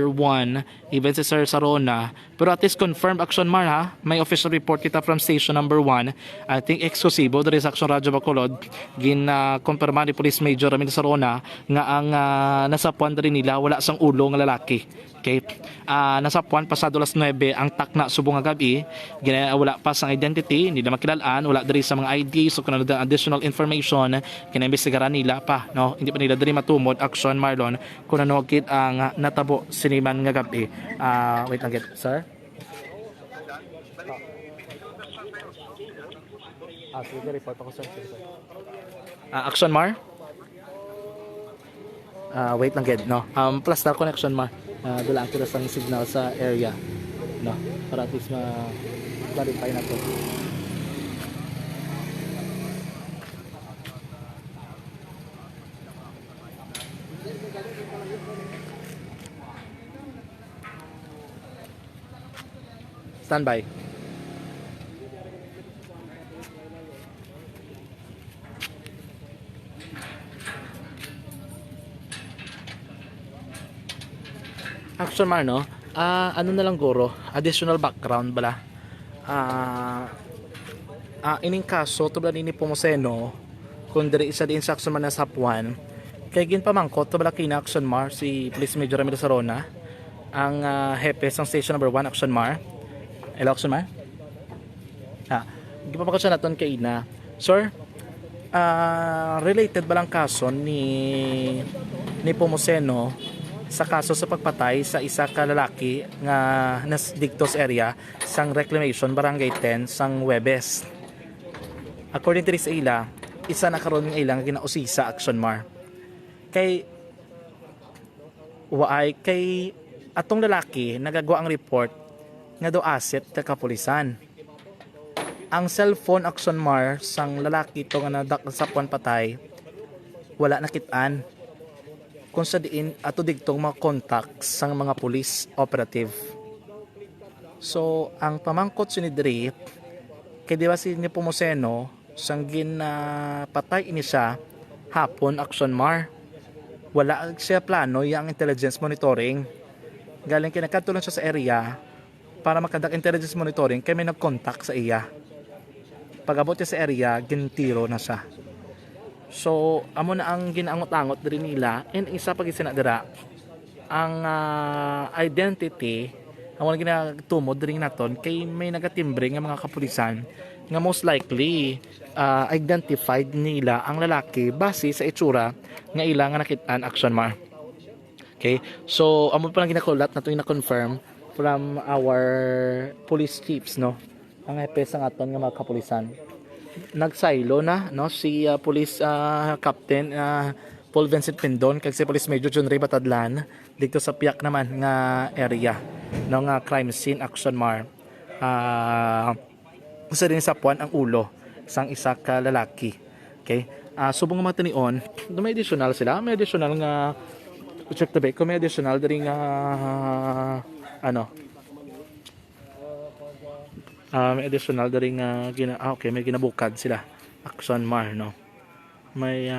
1 even si Sir Sarona, pero at least confirmed action mar, ha. May official report kita from station number 1, I think eksklusibo diri sa Action Radyo Bacolod, kumpirma ni Police Major Ramil Sarona nga ang nasapwan diri nila wala sang ulo nga lalaki. Okay, nasapwan pasado alas 9 ang takna subong nga gabi, wala pa sang identity, hindi na makilalaan, wala diri sa mga ID, so kung additional information kinaimbestigaran nila pa, no, hindi pa nila diri matumod action Marlon kung ano gid ang natabo siniman nga gabi. Wait lang gid, sir. Sige, report ako, sir. Action Mar? Wait lang gid, no. Plus na connection Mar. Dulaan ko na sang signal sa area, no, para at least ma-clarify na to. Standby. Action Mar, no? Ano na lang guro, additional background bala. Ining kaso to bala ni Nepomuceno kung diri isa din sa action man nasapwan kay ginpamangkot to bala kina Action Mar si Police Major Ramil Sarona, ang hepe sang station number 1 Action Mar. Hello Action Mar? Gipapakot siya naton kay ina. Sir, related ba lang kaso ni Nepomuceno sa kaso sa pagpatay sa isa ka lalaki nga nasdigtos area sang reclamation barangay 10 sang Huwebes. According to sa ila, isa na karon nga ilang ginausisa Action Mar. Kay atong lalaki nagagawa ang report nga do asset ka kapulisan. Ang cellphone Action Mar sang lalaki to nga nasapwan patay wala nakit-an. Kung sa diin ato digtong mga contacts sang mga police operative. So ang pamangkot sinidri kay di ba si Nepomuceno sang patay ini siya hapon Action Mar. Wala siya plano yang intelligence monitoring. Galing kinakatulan siya sa area para makadak intelligence monitoring kay may nag-contact sa iya. Pag-abot niya sa area, gintiro na siya. So, amo na ang ginaangot-angot diri nila, and isa pag isinadira ang identity ang wala ginatumod diri naton kay may nagatimbre nga mga kapulisan nga most likely identified nila ang lalaki base sa itsura nga ila nga nakit-an action mar. Okay, so amo pa lang ginakulat na ito na-confirm from our police chiefs, no, ang hepe sa aton nga mga kapulisan. Nagsaylo na, no, si police captain Paul Vincent Pindon kag si police major John Ray Batadlan dito sa piyak naman nga area no nga crime scene action mar. Usa din sa puan ang ulo sang isa ka lalaki. Okay, subong mga tanion, may additional sila, may additional nga check the back, may additional dari nga may additional dari nga okay, may ginabukad sila action mar, no, may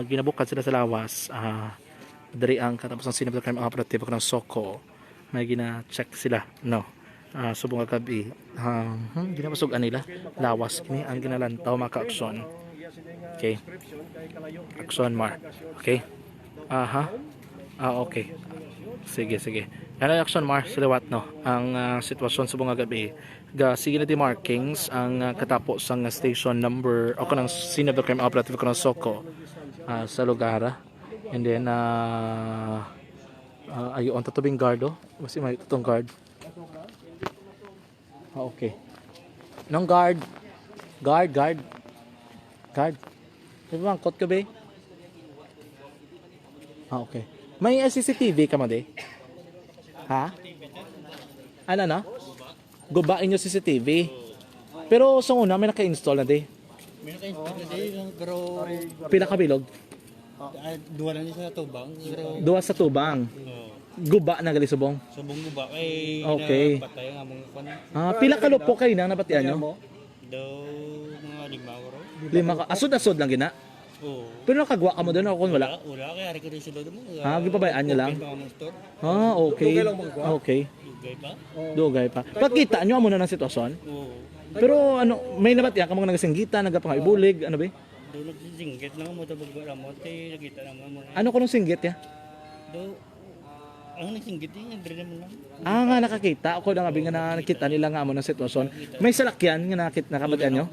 ginabukad sila sa lawas dari ang katapos ng sini crime operative ng Soko, may gina-check sila, no, subong gabi ginapasugan nila lawas kini ang ginalantaw mga ka-aksyon. Okay, action mar, okay, okay, sige. Ano yung action mar siliwat, no, ang sitwasyon subong gabi sige na di markings ang katapos ang station number o kanang scene of the crime operative ko ng Soko sa lugar, and then ayon tatubing guard, kasi may tutong guard. Okay, nung guard di ba angkot ka ba? Okay, may CCTV ka mo di? Ha? Ano na? Gubain nyo CCTV. Pero sa una, may naka-install na di. May naka-install na din, pero Pila ka bilog? duwa lang sa tubang. Pero Duwa sa tubang. Guba na gali subong. subong ko ba kay Okay. patay nga mga kon. Pila ka lupo kayo na napatian nyo? Daw mga 5 ko ro. 5 ka. Asod-asod lang gina. Oo. Pero nakagwa ka mo doon ako kung wala. Wala kay ari ko rin sila mo. Gipabayaan nyo lang. Okay. Okay. Gay pa? Dugay pa. Pagkita nyo amo na ng sitwasyon. Oo. Pero may nabatian ka mga nagasinggitan, nagapangaibulig, ano ba? Daw nagsinggit na mo tabag wala mo tay nakita naman mo. Ano ko nung singgit ya? Daw ang nagsinggit din andre naman lang. Nga nakakita ako na nga na nakita nila nga amo ng sitwasyon. May salakyan nga nakabatian nyo?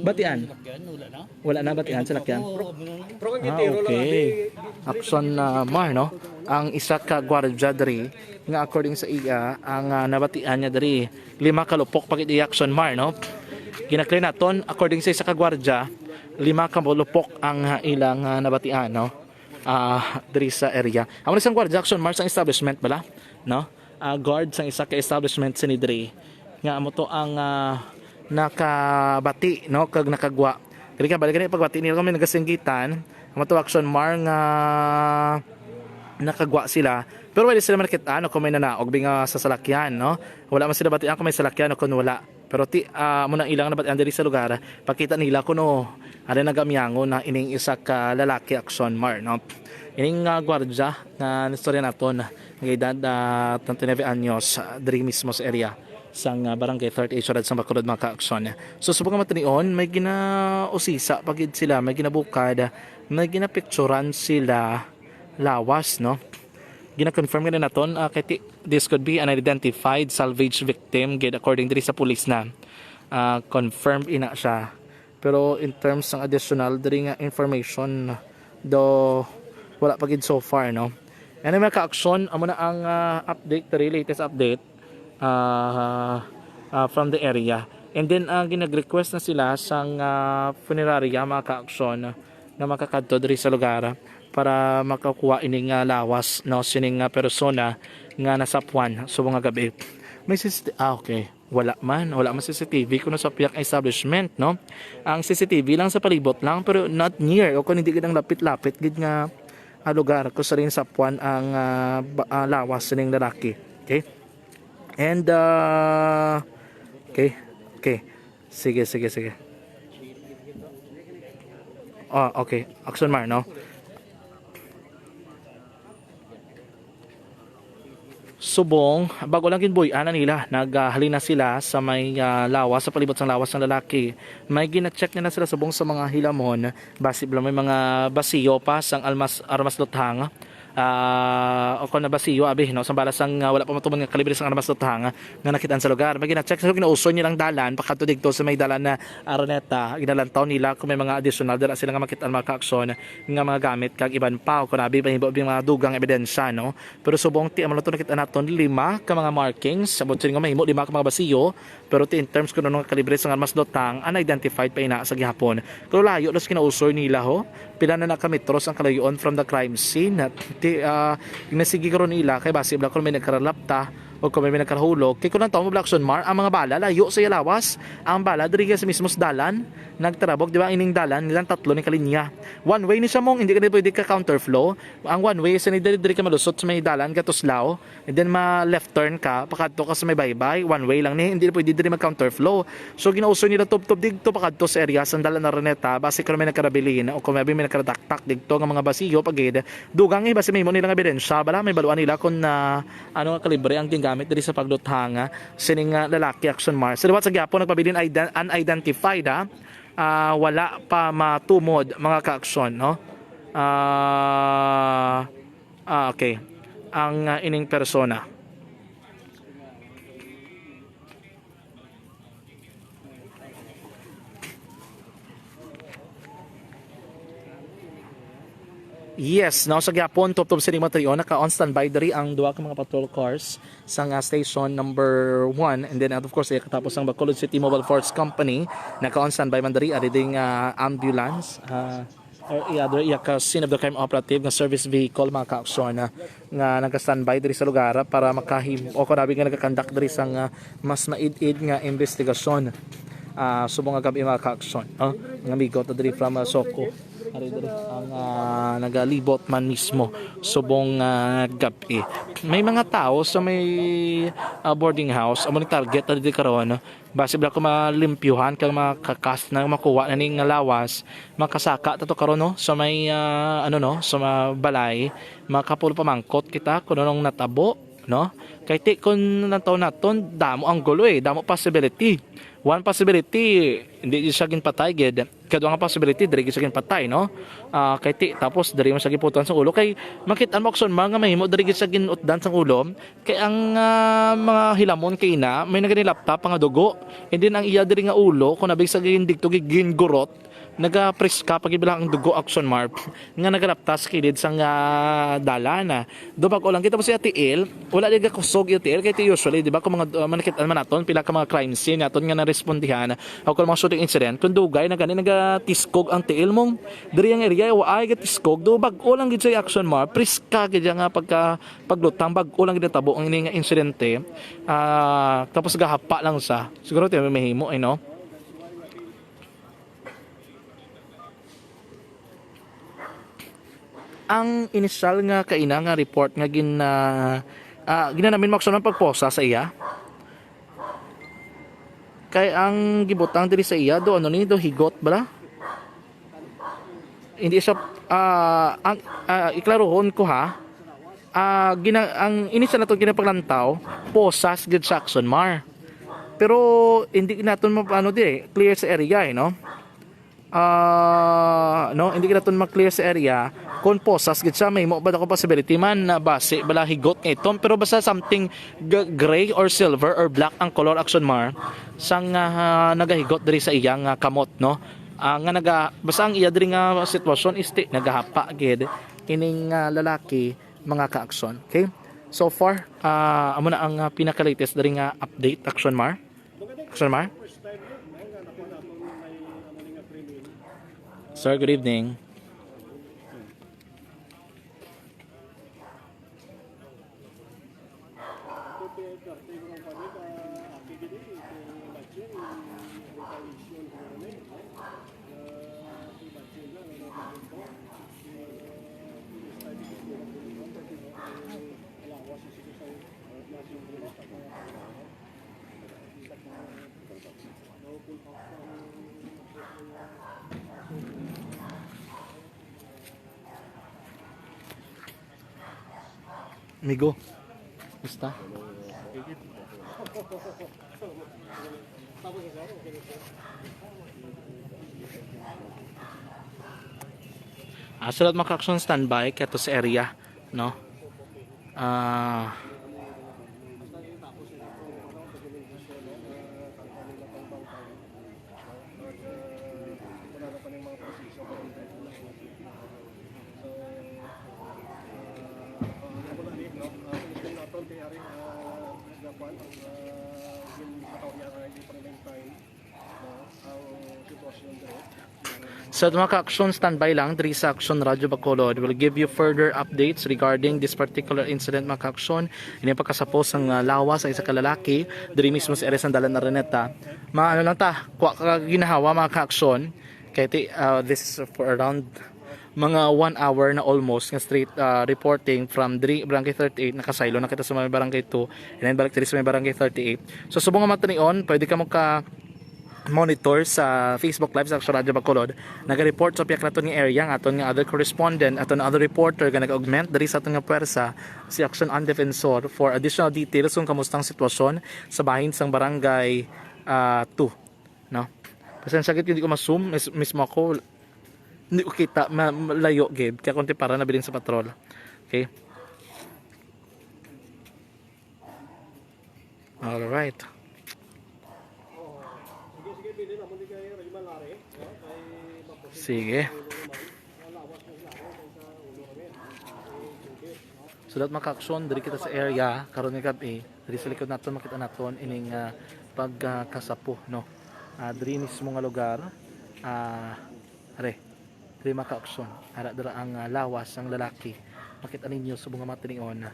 Batian? Wala na. Wala na batian salakyan? Oo. Okay. Action mar, no? Ang isa ka gwardiya diri nga according sa iya ang nabatian niya diri 5 ka lupok pagit action mar, no? Ginakli naton according sa isa ka gwardiya 5 ka lupok ang ilang nabatian, no? Diri sa area. Ang isang gwardiya action mar sang establishment bala, no? Guard sang isa ka establishment sa diri nga amo to ang nakabati, no, kag nakagwa. Kaya ka balik ni pagbati nila kami nagasinggitan, amo to action mar nga nakagwa sila. Pero wala sila nakit-an kung may nanaog binga sa salakyan, no? Wala man sila batian kung may salakyan o kung wala. Pero muna ilang nabatian diri sa lugar, pakita nila kuno ada nagamyango na ining isa ka lalaki action mar, no? Ining gwardiya na istorya naton nga edad 39 anyos diri mismo sa area sang barangay 38 syudad sa Bacolod mga ka-aksyon. So subong matanion may ginausisa pagid sila, may ginabukad, may ginapicturan sila lawas, no? Gina-confirm nga naton this could be an identified salvage victim gid according diri sa police na confirmed ina siya. Pero in terms ng additional diri nga information do wala pa gid so far, no? And may ka-aksyon amo na ang update, the latest update from the area. And then ginag-request na sila sang funeraria mga ka-aksyon na makakadto diri sa lugar para makakuha ining lawas, no, sining persona nga nasapwan subong nga gabi. May okay, wala man CCTV kuno sa piyak establishment, no? Ang CCTV lang sa palibot lang pero not near o kun hindi gid ang lapit-lapit gid nga lugar kung sa rin sapwan ang lawas sining lalaki. Okay? And okay. Sige. Okay. Action mar, no? Subong, bago lang ginboy-ana nila, naghalina sila sa may lawas, sa palibot ng lawas ng lalaki. May gina-check nila sila subong sa mga hilamon, base may mga basiyo pa sang armas luthang, o kung nabasiyo abi no sa balasang wala pa matuman nga kalibre sang armas dotang nga nakit-an sa lugar magina check sa ginauson nilang dalan pagkadto didto sa may dalan na Araneta ginalantaw nila kung may mga additional dala sila nga makit-an mga kaaksyon nga mga gamit kag iban pa kung abi pa mga dugang ebidensya no pero subong ti amalo to nakit-an naton 5 ka mga markings sabot nga mahimo 5 ka mga basiyo pero in terms kuno ng kalibre sang armas dotang unidentified pa ina sa gihapon pero layo los kinausoy nila ho pila na nakametros ang kalayoon from the crime scene at ginasigi karon nila kay base bla kung may nagkaralapta o kung may nagkarahulog kay kung taon mo Blackson Mar ang mga bala layo sa lawas ang bala diri sa mismos dalan nagtarabog di ba ining dalan nilang tatlo ni kalinya one way ni siya mong hindi ka pwede ka counterflow ang one way sa ni diri ka malusot sa may dalan ka tuslaw and then ma left turn ka pakadto ka sa may baybay one way lang ni hindi pwede diri mag counterflow so ginauso nila tub digto pakadto sa area sa dalan na Araneta base kung may nagkarabilin o kung may nagkarataktak digto nga mga basiyo pagid dugang base may mo nilang ebidensya bala may baluan nila kung ano nga kalibre ang gingamit diri sa pagluthanga sining lalaki action mar sa liwat sa gyapon nagpabilin unidentified wala pa matumod mga kaaksyon no okay ang ining persona. Yes, now sa gyapon tuptob sa matrio naka-on standby diri ang duha ka mga patrol cars sa station number 1 and then of course katapos ang Bacolod City Mobile Force Company naka-on standby man diri ding ambulance or other ka scene of the crime operative nga service vehicle mga kaaksyon nga naka-standby diri sa lugar para makahim o kunabi nga nagakandak diri sang mas maid-id nga investigasyon subong nga gab-i mga kaaksyon nga migot diri from Soko ari diri ang nagalibot man mismo subong gab-i may mga tao sa may boarding house amo ni target diri karon base bla ko malimpyuhan kag makakas na makuha na ning lawas makasaka tato karon no sa may sa balay makapulo pamangkot kita kuno nung natabo no kay ti kun nataw naton damo ang gulo damo possibility one possibility hindi siya ginpatay gid kadua nga possibility diri siya ginpatay no kay ti tapos diri mo siya giputan sa ulo kay makit-an mo akson mga mahimo diri siya ginutdan sa ulo kay ang mga hilamon kay na may naganilapta pa nga dugo and then ang iya diri nga ulo kun nabig sa gindigto gingurot naga-preska pagibilang ang dugo action mark nga nagalaptas kilid sang dalana do bag ulang kita mo si ATL wala di ga kusog ATL kay usually di ba kung mga manakit-an man naton pila ka mga crime scene naton nga narespondihan o kung mga shooting incident kun dugay na gani nagatiskog ang TL mong diri ang area wa ay gatiskog do bag ulang gid sa action mark preska gid nga paglutang bag ulang gid tabo ang ini nga insidente tapos gahapa lang sa siguro ti may mahimo no. Ang initial nga kaina nga report nga ginanamin makson ang pagposa sa iya kay ang gibutang diri sa iya do do higot bala hindi siya iklarohon ko ang initial nato ginapaglantaw posas gid sa action mar pero hindi naton clear sa area no hindi naton ma-clear sa area kung posas gid siya may mo ba ako possibility man na base bala higot itom pero basta something gray or silver or black ang color action mar sang nagahigot diri sa iyang kamot no nga basta ang iya diri nga sitwasyon is nagahapa gid ining lalaki mga ka-action okay so far amo na ang pinaka-latest diri nga update action mar Sir, good evening. Migo, basta. Sulat mga ka-action standby kato sa area no. Ah, so mga ka-aksyon, standby lang. Diri sa Aksyon Radyo Bacolod will give you further updates regarding this particular incident mga ka-aksyon. Ini pagkasapos ang lawas sa isa ka lalaki diri mismo sa area Sandalan Araneta. Ano lang ta, kuha ka ginahawa mga ka-aksyon. Kaya this is for around mga 1 hour na almost nga straight reporting from Barangay 38. Nakasaylo na kita sa may Barangay 2 and then balik diri sa may Barangay 38. So subong nga matanion, pwede ka mo ka monitor sa Facebook Live sa Aksyon Radyo Bacolod. Naga-report sa piyak naton nga area nga aton nga other correspondent, aton other reporter nga nag-augment diri sa aton nga puwersa si Action and Defensor for additional details kung kamustang sitwasyon sa bahin sang Barangay 2, no. Pasensya gid hindi ko ma-zoom mismo ako, hindi ko kita malayo gid kaya konti para nabilin sa patrol. Okay, all right. Sige. So that maka-aksyon diri kita sa area karon nga gab-i, diri sa likod naton makita naton ining pagkasapo, no. Diri mismo nga lugar diri maka-aksyon ara dira ang lawas ang lalaki. Makita ninyo subong nga matinion.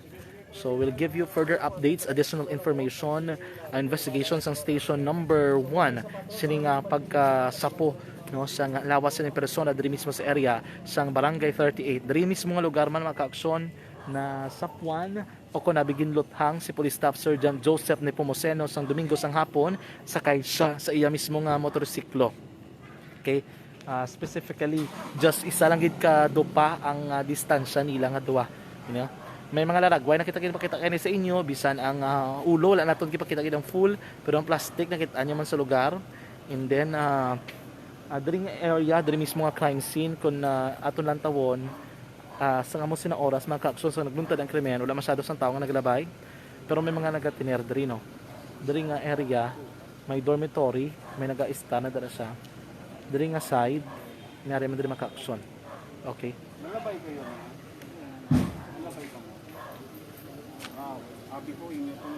So we'll give you further updates, additional information, investigations ang station number 1 sini nga pagkasapo, no, sa lawas sa persona diri mismo sa area sang Barangay 38. Diri mismo nga lugar man maka-aksyon na sapwan o kung nabigin luthang si Police Staff Sergeant Joseph Nepomuceno sang Domingo sang hapon sakay siya sa iya mismo nga motorsiklo. Okay, specifically just isa lang gid ka dupa ang distansya nila nga duwa, you know? May mga laragway nakita kini sa inyo bisan ang ulo wala naton gipakita gid ang full pero ang plastic nakita nyo man sa lugar. And then diri nga area diri mismo nga crime scene kun aton lang tawon sa nga mo sina oras mga ka-aksyon sa nagbuntad ang krimen wala masyado sang tao nga naglabay pero may mga nagatiner diri, no. Diri nga area may dormitory, may naga-ista na dara siya diri nga side nari man diri mga ka-aksyon. Okay, Nalabay kayo na. Nalabay ka mo. Wow. Abi ko inyo ko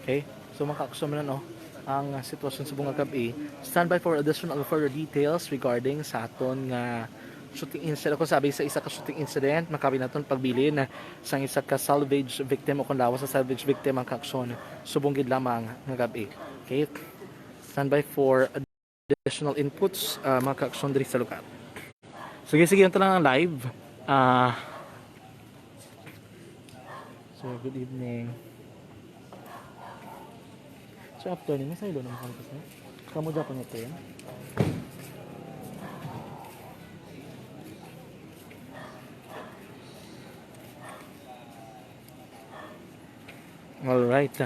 okay. So mga ka-aksyon man, no, ang sitwasyon sa bunga gab-i. Stand by for additional further details regarding sa aton nga shooting incident. Ako sabi sa isa ka shooting incident, makabi naton pagbilin sa isa ka salvage victim o kung lawas sa salvage victim ang ka-aksyon. Subong gid lamang nga gab-i. Okay. Stand by for additional inputs mga ka-aksyon diri sa lugar. Sige, ito lang ang live. So good evening. So after ni sa ilo na makalpas na. Kamu Japan ito yan. All right.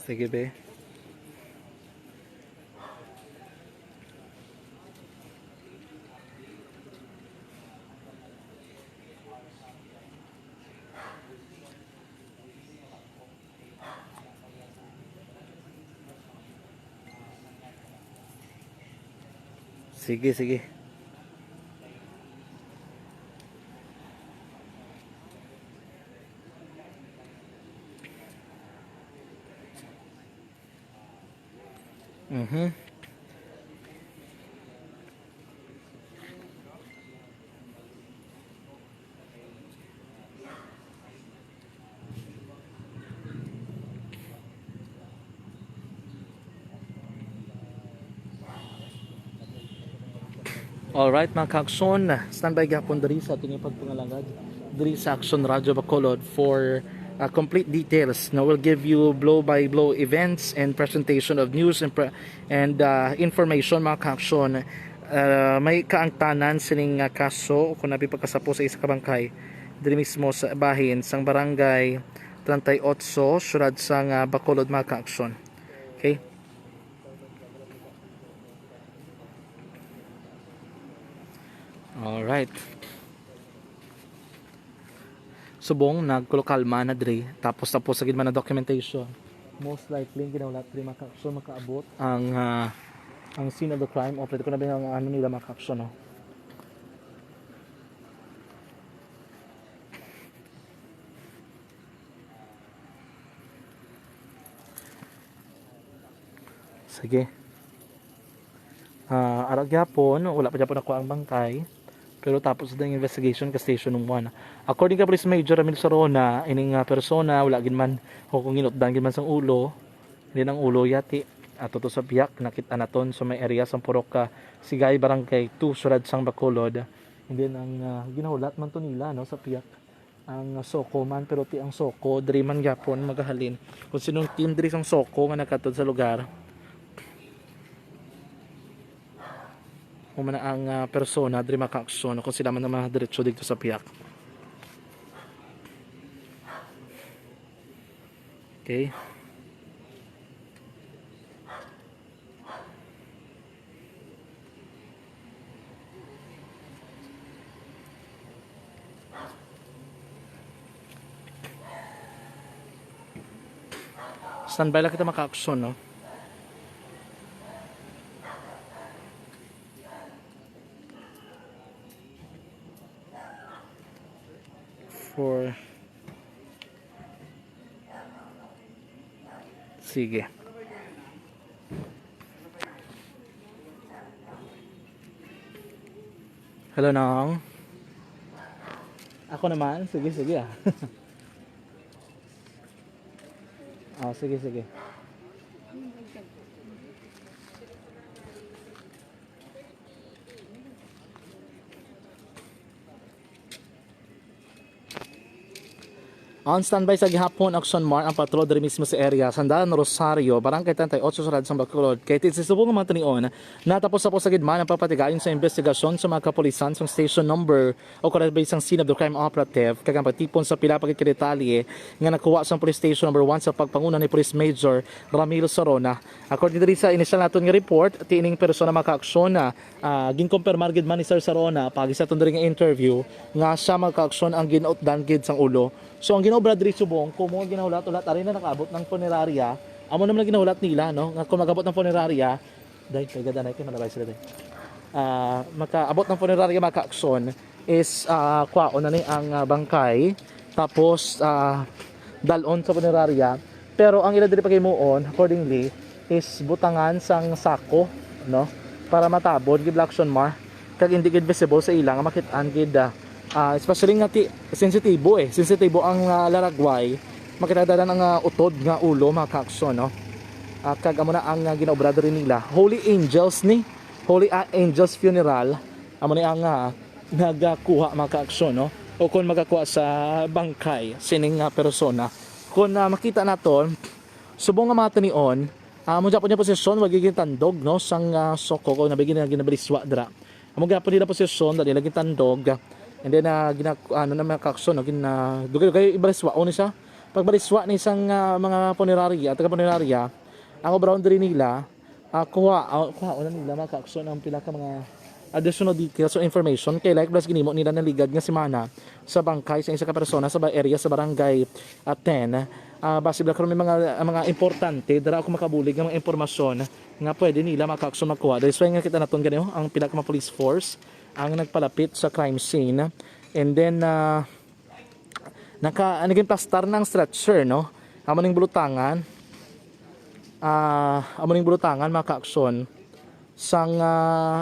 Sige be. Sige. Alright mga ka-aksyon, standby gapon diri sa ating pagpangalangad diri sa Aksyon Radyo Bacolod for complete details. Now we'll give you blow by blow events and presentation of news and information mga ka-aksyon. May kaangtanan sining kaso kung nabi pagkasapo sa isa ka bangkay diri mismo sa bahin sang Barangay 38 syudad sang Bacolod mga ka-aksyon. Okay? Alright. Subong nagkolokalma na dre tapos sa gid man na documentation. Most likely ginawlat dre maka-action makaabot ang scene of the crime o pwede ko na ba ang ano nila maka-action no. Sige. Arag gyapon wala pa gyapon ako ang bangkay. Pero tapos ng investigation ka station 1. According ka Police Major Ramil Sarona, ining persona wala gid man o kung ginutdan gid man sang ulo, hindi ang ulo yati ato to sa biyak Nakit-an naton sa may area sang purok ka Sigay Barangay 2 Surad sang Bacolod. Hindi ang ginahulat man to nila no sa piyak ang soko man pero ti ang soko diri man gyapon magahalin kung sinong team diri sang soko nga nakatod sa lugar. Kung man ang persona diri maka-aksyon kung sila man na mga diretso dito sa piyak. Okay. Standby lang kita maka-aksyon no. Sige. Hello Nong. Ako naman. Sige ah. Sige. On standby sa gihapon action mark ang patrol diri mismo sa area Sandalan Rosario Barangay 38 Surad sang Bacolod kay tit subong mga tanion natapos sa gidman ang papatigayon sa investigasyon sa mga kapulisan sa station number o karabay sang scene of the crime operative kagang pagtipon sa pila pagkikidetalye nga nakuha sa police station number 1 sa pagpanguna ni Police Major Ramil Sarona. According diri sa initial naton nga report tining persona maka-aksyon na ginkumpirmar gid man ni Sir Sarona pag sa tundring nga interview nga siya maka-aksyon ang ginautdan gid sang ulo. So ang ginobra diri subong kumo ginaulat-ulat ari na nakaabot ng punerarya. Amo naman ginaulat nila no nga kung magabot ng punerarya dai kay gadanay kay malabay sila dai. Makaabot ng punerarya maka-aksyon is kwaon na ni ang bangkay tapos dalon sa punerarya pero ang ila diri pagimuon accordingly is butangan sang sako no para matabod gid action mar kag hindi gid visible sa ilang makit-an gid especially nga sensitibo ang laragway makitadalan ang utod nga ulo maka-aksyon no kag amo na ang ginaobra diri nila Holy Angels Funeral amo ni ang nagakuha maka-aksyon no o kung magakuha sa bangkay sining persona kung makita naton subong nga mga tanion mo japon niya posisyon magiging tandog no sang soko ko nabigin na ginabaliswa dra amo gyapon nila posisyon dali lagi tandog. And then na maka-aksyon dugay ibaliswa ni siya pagbaliswa ni isang mga punerarya taga punerarya ang boundary nila kuha na nila maka-aksyon ang pila ka mga additional details or information kay like plus ginimo nila naligad nga semana sa bangkay sa isa ka persona sa area sa barangay 10 base bla karon may mga importante dara ako makabulig nga mga impormasyon nga pwede nila maka-aksyon makuha dahil so nga kita naton ganito ang pila ka mga police force ang nagpalapit sa crime scene and then naging plastar ng stretcher no amo ning bulutangan maka-aksyon sang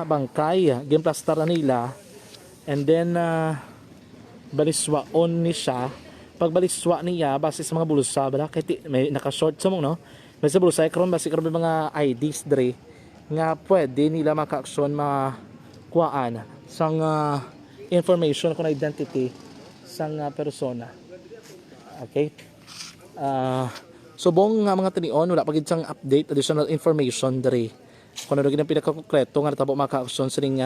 bangkay game plastar na nila and then baliswaon ni siya pagbaliswa niya base sa mga bulsa bala kay may naka-short sa mo no may sa bulsa karon base karon mga IDs dre nga pwede nila maka-aksyon kuhaan sang information kung identity sang persona. Okay? Subong nga mga tanion wala pa gid sang update additional information diri. Kung ano gid ang pinaka konkreto nga natabo maka-aksyon sining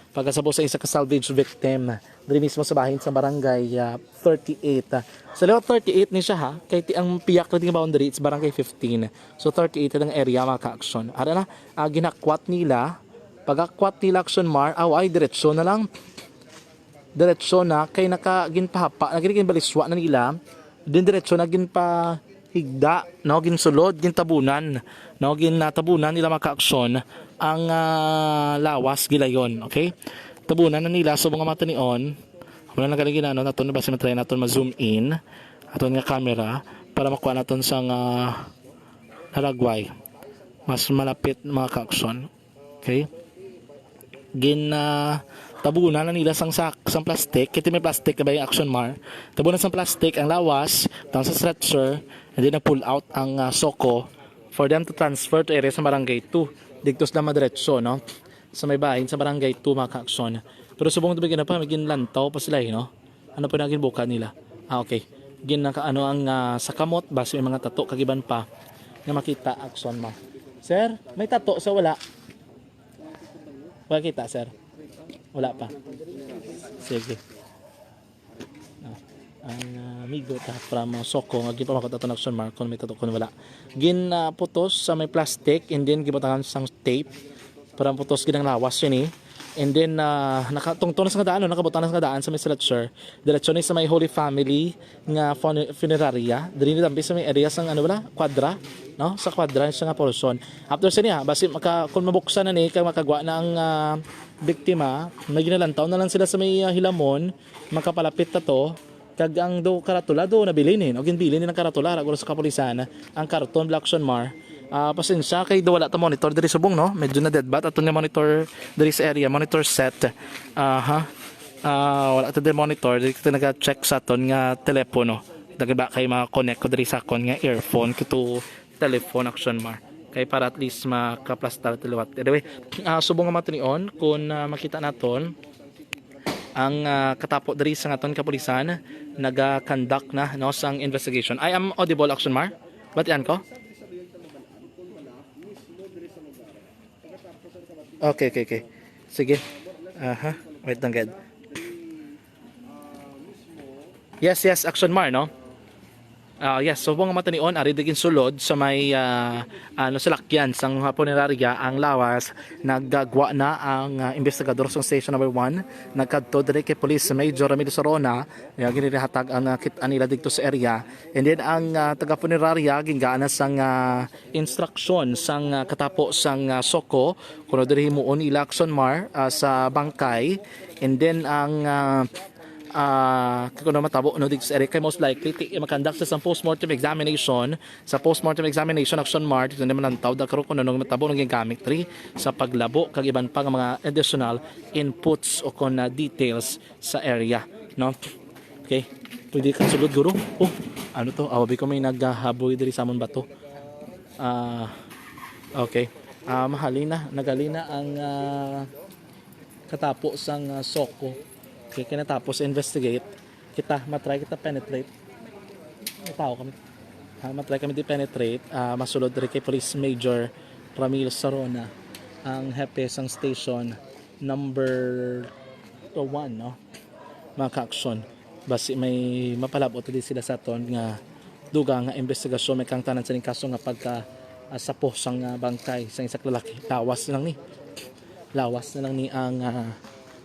pagkasabo sa isa ka salvage victim diri mismo sa bahin sa barangay 38. Sa lewat 38 ni siya ha, kay ang piyak na boundary it's barangay 15. So 38 ang area mga ka-aksyon. Ara na ginakwat nila, pagakwat nila action mar, ay diretso na lang. Diretso na kay nakaginpahapa, nagiging baliswa na nila. Din diretso na ginpa higda, no, ginsulod, gintabunan, no, ginatabunan nila mga ka-aksyon ang lawas gilayon, okay? Tabunan na nila so mga mata nion. Wala na galing ginano naton basta matry naton ma-zoom in aton nga camera para makuha naton sang halagway. Mas malapit mga ka-aksyon. Okay? Tabunan na nila sang plastic. Kiti may plastic na ba yung action mar? Tabunan sang plastic ang lawas, tang sa stretcher, and then na-pull out ang soko for them to transfer to area sa barangay 2. Digtos na madiretso, no? Sa may bahin sa barangay 2 mga ka-aksyon. Pero subong ito bigyan na pa, maging lantaw pa sila, no? Ano pa naging buka nila? Okay. Ano ang sa kamot, base may mga tato, kagiban pa na makita action ma. Sir, may tato sa wala? Wala kita, sir? Wala pa. Sige. Ang amigo ta from Soko nga gipamakot ato action mark kung may tato kun wala. Putos sa may plastic and then gibutangan sang tape para putos ginang lawas yun eh. And then nakatungtong na sa daan, nakabutan na sa daan sa may stretcher. Diretso ni sa may Holy Family nga funeraria. Diri ni dambi sa may area sang quadra, no? Sa quadra siya nga portion. After sa niya, basi kung mabuksan na ni kay makagwa na ang biktima, may ginalantaw na lang sila sa may hilamon, makapalapit na to. Kag ang karatula nabilinin o ginbilin ng karatula raguro sa kapulisan ang karton black mar. Pasensya kay wala ta monitor diri subong, no, medyo na deadbat aton nga monitor diri sa area, monitor set. Wala ta diri monitor diri kita naga-check sa aton nga telepono dagba kay maka-connect ko diri sa akon nga earphone to telephone action mar kay para at least makaplastar tiliwat. Anyway, subong nga matunion kung makita naton ang katapo diri sa aton kapulisan naga-conduct na, no, sang investigation. I am audible action mar. Batian ko? Okay. Sige. Wait lang, gad. Yes, action mar, no? Yes, so buong mata nion ari digin sulod sa may salakyan sang punerarya ang lawas naggagwa na ang investigador sa station number 1 nagkadto diri kay Police Major Ramil Sorona ginirihatag ang Nakit-an nila dito sa area, and then ang taga punerarya gingaana sang instruction sang katapo sang soko kuno diri himuon ila action mar sa bangkay, and then ang kung matabo no dito sa area kay most likely makandak sa postmortem examination action mark dito naman ang tawag karon kuno matabo ng gamit sa paglabo kag iban pa nga mga additional inputs o kon details sa area, no. Okay, pwede ka sulod guro. Ano to, awabi ko may naghahaboy diri sa amon bato. Okay, nagalina ang katapo sang soko. Okay, kinatapos investigate kita, matry kita penetrate. May tao kami. Matry kami di penetrate, masulod rin kay Police Major Ramil Sorona, ang hepe sang station number 1, no? Mga ka-aksyon. Basi may mapalabot din sila sa aton nga dugang nga investigasyon may kang tanan sa ning kaso nga pagka sapo sang bangkay sang isak lalaki. Lawas na lang ni ang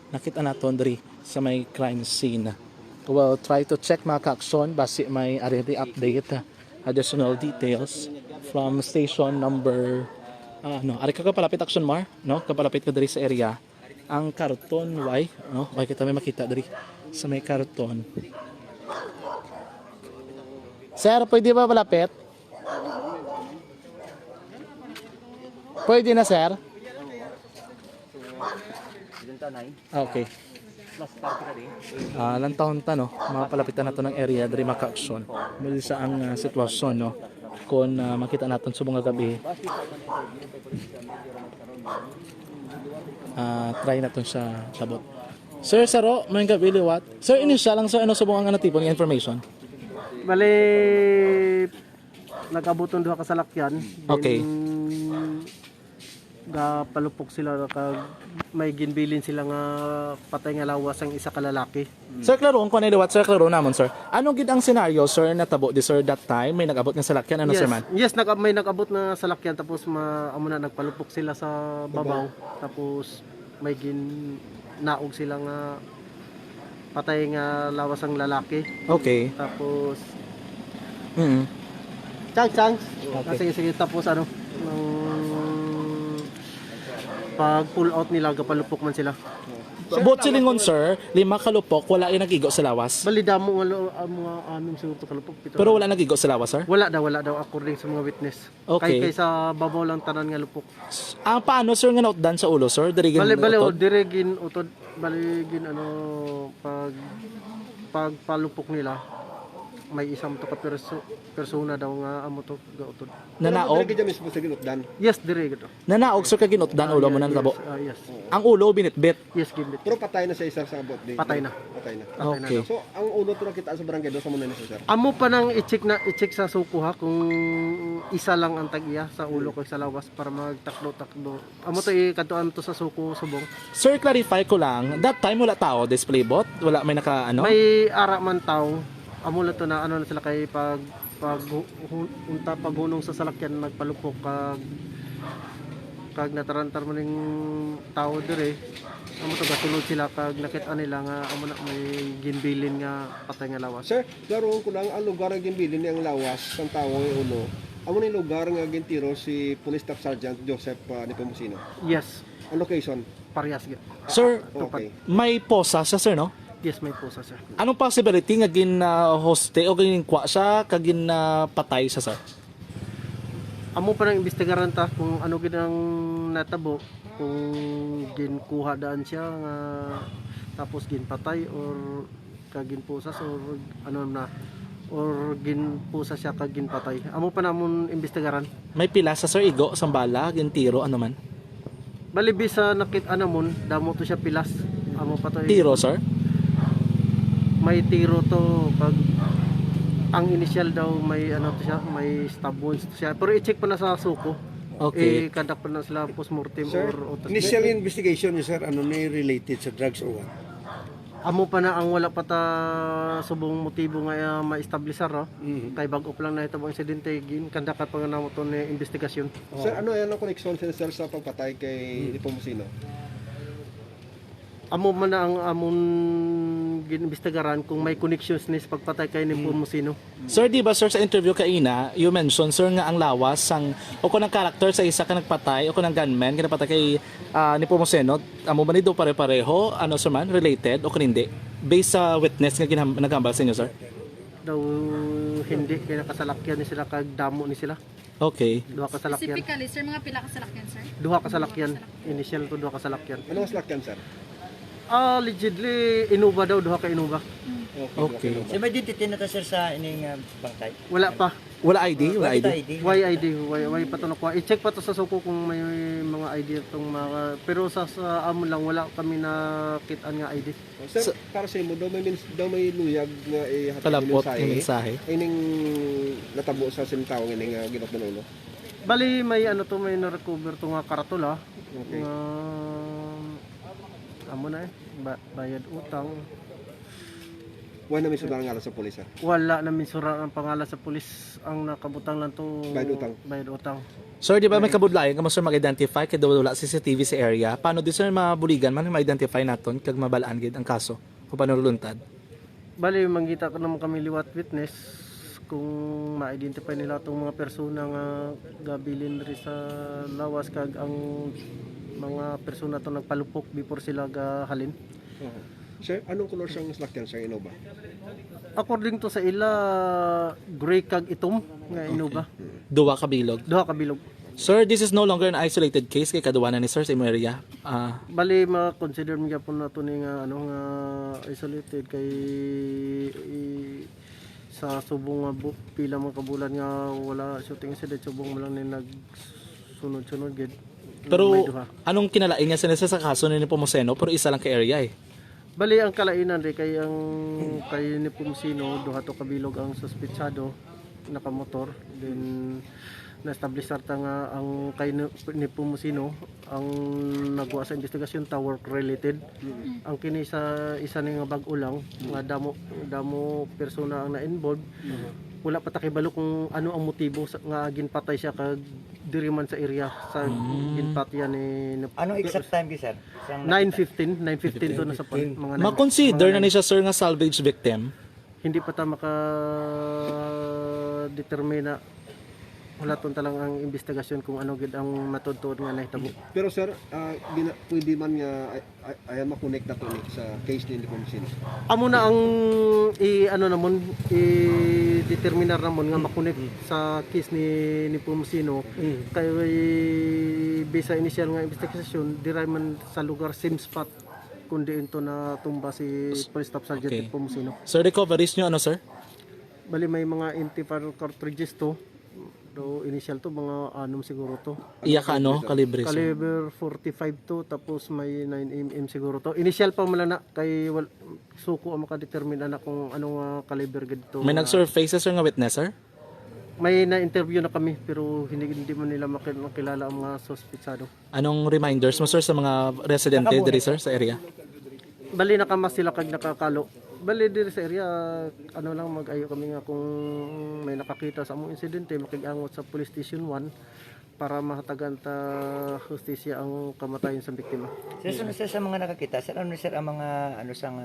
nakita naton diri sa may crime scene. Well, try to check mga ka-aksyon basi may update additional details from station number ari ka kapalapit action mar, no, kapalapit ka diri sa area ang carton no, kita may makita diri sa may carton. Sir, pwede ba malapit? Pwede na, sir? Okay. Lantahon ta, no, mapalapitan nato ng area diri maka-aksyon muli sa ang sitwasyon, no, kung makita naton subong nga gabi. Try naton sa sabot. Sir, saro, may gabi liwat. Sir, initial lang sa subong ang tipo ng information. Bale, nag-abuton duha ka salakyan. Okay. palupok sila kag may ginbilin sila nga patay nga lawas ang isa ka lalaki. Sir, klaron ko na liwat, sir, klaro namon, sir. Ano gid ang senaryo, sir, natabo di sir that time? May nag-abot nga salakyan, ano, sir, man? Yes, may nag-abot na salakyan tapos amo na nagpalupok sila sa babaw. Tapos may naog sila nga patay nga lawas ang lalaki. Okay. Tapos Mm-hmm. sige, tapos ano pag pull out nila gapalupok man sila. Bot silingon, sir, 5 kalupok, wala yung nagigo sa lawas. Bali damo nga mga anong siguro to kalupok pito. Pero wala nagigo sa lawas, sir? Wala daw according sa mga witness. Okay. Kay sa babaw lang tanan nga lupok. Ang paano, sir, nga nautdan sa ulo, sir? Dirigin Bali utod? dirigin utod baligin ano pag palupok nila may isang to ka persona daw nga amo to gautod. Nanaog? Dire mismo sa ginutdan. Yes, dire gito. Nanaog, sir, kaginutdan ulo mo na natabo? Yes. Ang ulo, binitbit? Yes, gimbit. Pero patay na sa isa sa abot. Patay na. Patay na. Okay. So, ang ulo to nakita sa barangay do sa muna ni sir. Amo pa nang i-check sa suko ha kung isa lang ang tag-iya sa ulo kag sa lawas para magtaklo-taklo. Amo to ikadtuan to sa suko subong. Sir, clarify ko lang, that time wala tao, display bot? Wala may naka, ano? May ara man taw. Amo lang to na ano na sila kay paghunong sa salakyan nagpalupok kag natarantar man ning tao dire. Amo to gasulod sila kag nakit-an nila nga amo na may ginbilin nga patay nga lawas. Sir, laro ko lang ang lugar nga ginbilin ni ang lawas sang tawo nga ulo. Amo ni lugar nga gintiro si Police Staff Sergeant Joseph Nepomuceno. Yes, Ang location. parehas gid. Sir, Okay. may posa siya, sir, no? Yes, may pusa sir. Anong possibility nga hoste o kwa siya kagin patay siya, sir? Amo pa nang imbestigaran ta kung ano gid ang natabo, kung ginkuha daan siya nga tapos ginpatay or kaginpusas or ano na or ginpusa siya kag ginpatay. Amo pa namon imbestigaran. May pila sa, sir, igo, sambala, gintiro, ano man? Bali bisa nakit-an namon, damo to siya pilas. Amo pa to Tiro, sir? may tiro to pag ang initial daw may ano to siya, may stab wounds to siya. Pero i-check pa na sa suko. Okay. Conduct pa na sila postmortem Sir, or autopsy. initial investigation niyo, sir, ano na yung related sa drugs or what? Amo pa na ang wala pa ta subong motibo nga ma-establishar no. Kay bag-o pa lang na ito ang insidente gin kandakat pa nga namo to ni investigasyon. Sir, ano yan ang connection sir sa pagpatay kay Nepomuceno? Amo man na ang amon ginimbestigaran kung may connections ni sa pagpatay kay Nepomuceno. Sir, di ba, sir, sa interview kaina, you mentioned, sir, nga ang lawas sang o kung ang character sa isa ka nagpatay o kung ang gunman kinapatay kay Nepomuceno, amo ba nito pare-pareho, ano, sir, man, related o kung hindi? Based sa witness nga naghambal sa inyo, sir? Daw hindi kay nakasalakyan ni sila kag damo ni sila. Okay. Duha ka salakyan. Specifically, sir, mga pila ka salakyan, sir? Duha ka salakyan. Initial to duha ka salakyan. Ano ang slakyan sir? Allegedly inuba daw duha ka inuba. Okay. So may identity na to sir sa ining bangkay? Wala pa. Wala ID? Wala ID? Why pa to nakuha. I-check pa to sa suko kung may mga ID itong mga pero sa amon lang wala kami nakit-an nga ID. Sir, para sa imo daw may luyag nga ihatag Kalapot sa ng mensahe. ining natabo sa sintaw ining ginot na ulo. Bali may ano to may na-recover to nga karatula. Okay. Amo na bayad utang. Wala namin sa ngalan sa pulis sir. Wala namin sura ang pangalan sa pulis. Ang nakabutang lang to bayad utang. Sir, di ba may kabudlayan ka mo, sir, mag-identify kaya wala CCTV sa area? Paano di, sir, mabuligan man ma-identify naton kag mabalaan gid ang kaso kung paano luntad? Bali mangita ko naman kami liwat witness kung ma-identify nila itong mga persona nga gabilin rin sa lawas kag ang mga persona to nagpalupok before sila gahalin. Sir, anong color siyang slakyan sa Innova? According to sa ila gray kag itom nga inuba. Duwa ka bilog. Duha ka bilog. Sir, this is no longer an isolated case kay kaduwanan ni sir sa imong area. Bali ma-consider mo gyapon nato ni nga ano nga isolated kay sa subong nga pila mga kabulan nga wala shooting incident subong mo lang ni nagsunod-sunod gid. Pero May duha. anong kinalain nga sa kaso ni Nepomuceno pero isa lang ka area eh. Bali ang kalainan rin kay ang kay Nepomuceno duha to kabilog ang suspetsado nakamotor then na-establish sarta nga ang kay Nepomuceno ang nagawa sa investigasyon ta work related. Ang kini sa isa ni nga bag-o lang nga damo persona ang na-involved. Wala pa ta kibalo kung ano ang motibo nga ginpatay siya kag diri man sa area sa ginpatyan ni Anong exact time ki sir? 9:15 to na sa mga Ma-consider na ni siya sir nga salvage victim. hindi pa ta maka-determine na wala ton talang ang investigasyon kung ano gid ang matutuod nga nahitabo. Pero sir, pwede man nga ay makonect na to sa case ni Nepomuceno. Amo na ang ano namon i-determinar namon nga makonect sa case ni Nepomuceno kay bisa initial nga investigasyon diray man sa lugar same spot kundi ito na tumba si Police Staff Sergeant Nepomuceno. Sir, recoveries nyo ano sir? Bali may mga empty barrel cartridges to. Do initial to mga siguro to. Iya ka ano? Kalibre sir? Caliber 45 to tapos may 9mm siguro to. Initial pa man na kay suko ang makadetermine na kung anong caliber gid to. May nag-surface sir nga witness sir? May na-interview na kami pero hindi man nila makilala ang mga suspetsado. Anong reminders mo sir sa mga residente diri sir sa area? Bali nakamas sila kag nakakalo. Bali diri sa area ano lang mag-ayo kami nga kung may nakakita sa among insidente makigangot sa police station 1 para mahatagan ta hustisya ang kamatayon sa biktima. Sir, sa mga nakakita, sir, ano sir ang mga sang